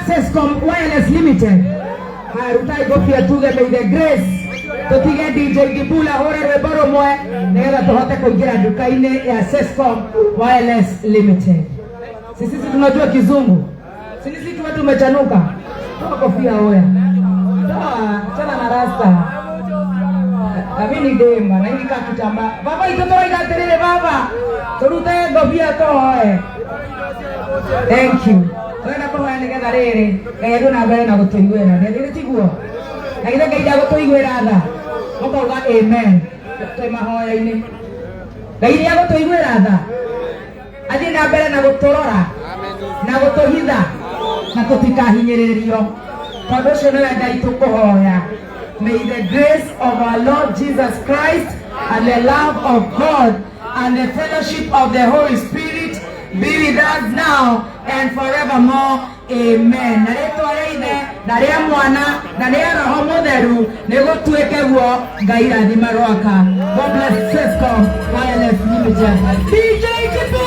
Sescom Wireless Limited. Rutai gofia tuge may the grace. Totige DJ Gibula hore reboro moe. Nega tohote kuingira dukaine ya Sescom Wireless Limited. Sisi tunajua kizungu. Sisi tu watu umechanuka. Toa kofia hoya. Toa chana na rasta. Amini demba na hili kakitamba. Baba itoto ida terele baba. Torute gofia to hoye. Thank you. Wena kwa wani kada rere, kaya doon agad na kutuigwera. Dili tiguo. Nakita kaya dago tuigwera ada. Moko ga amen. Kaya mahoya ini. Kaya dago tuigwera ada. Adi na bela na kutorora, na kutohida, na kutika hinyererio. Pabosho na ada ituko hoya. May the grace of our Lord Jesus Christ and the love of God and the fellowship of the Holy Spirit be with us now and forevermore. Amen. Nareto areide, narea mwana, narea roho mutheru, nego tueke guo, Ngai rathima rwaka. God bless Sescom Wireless Limited. DJ Kipo!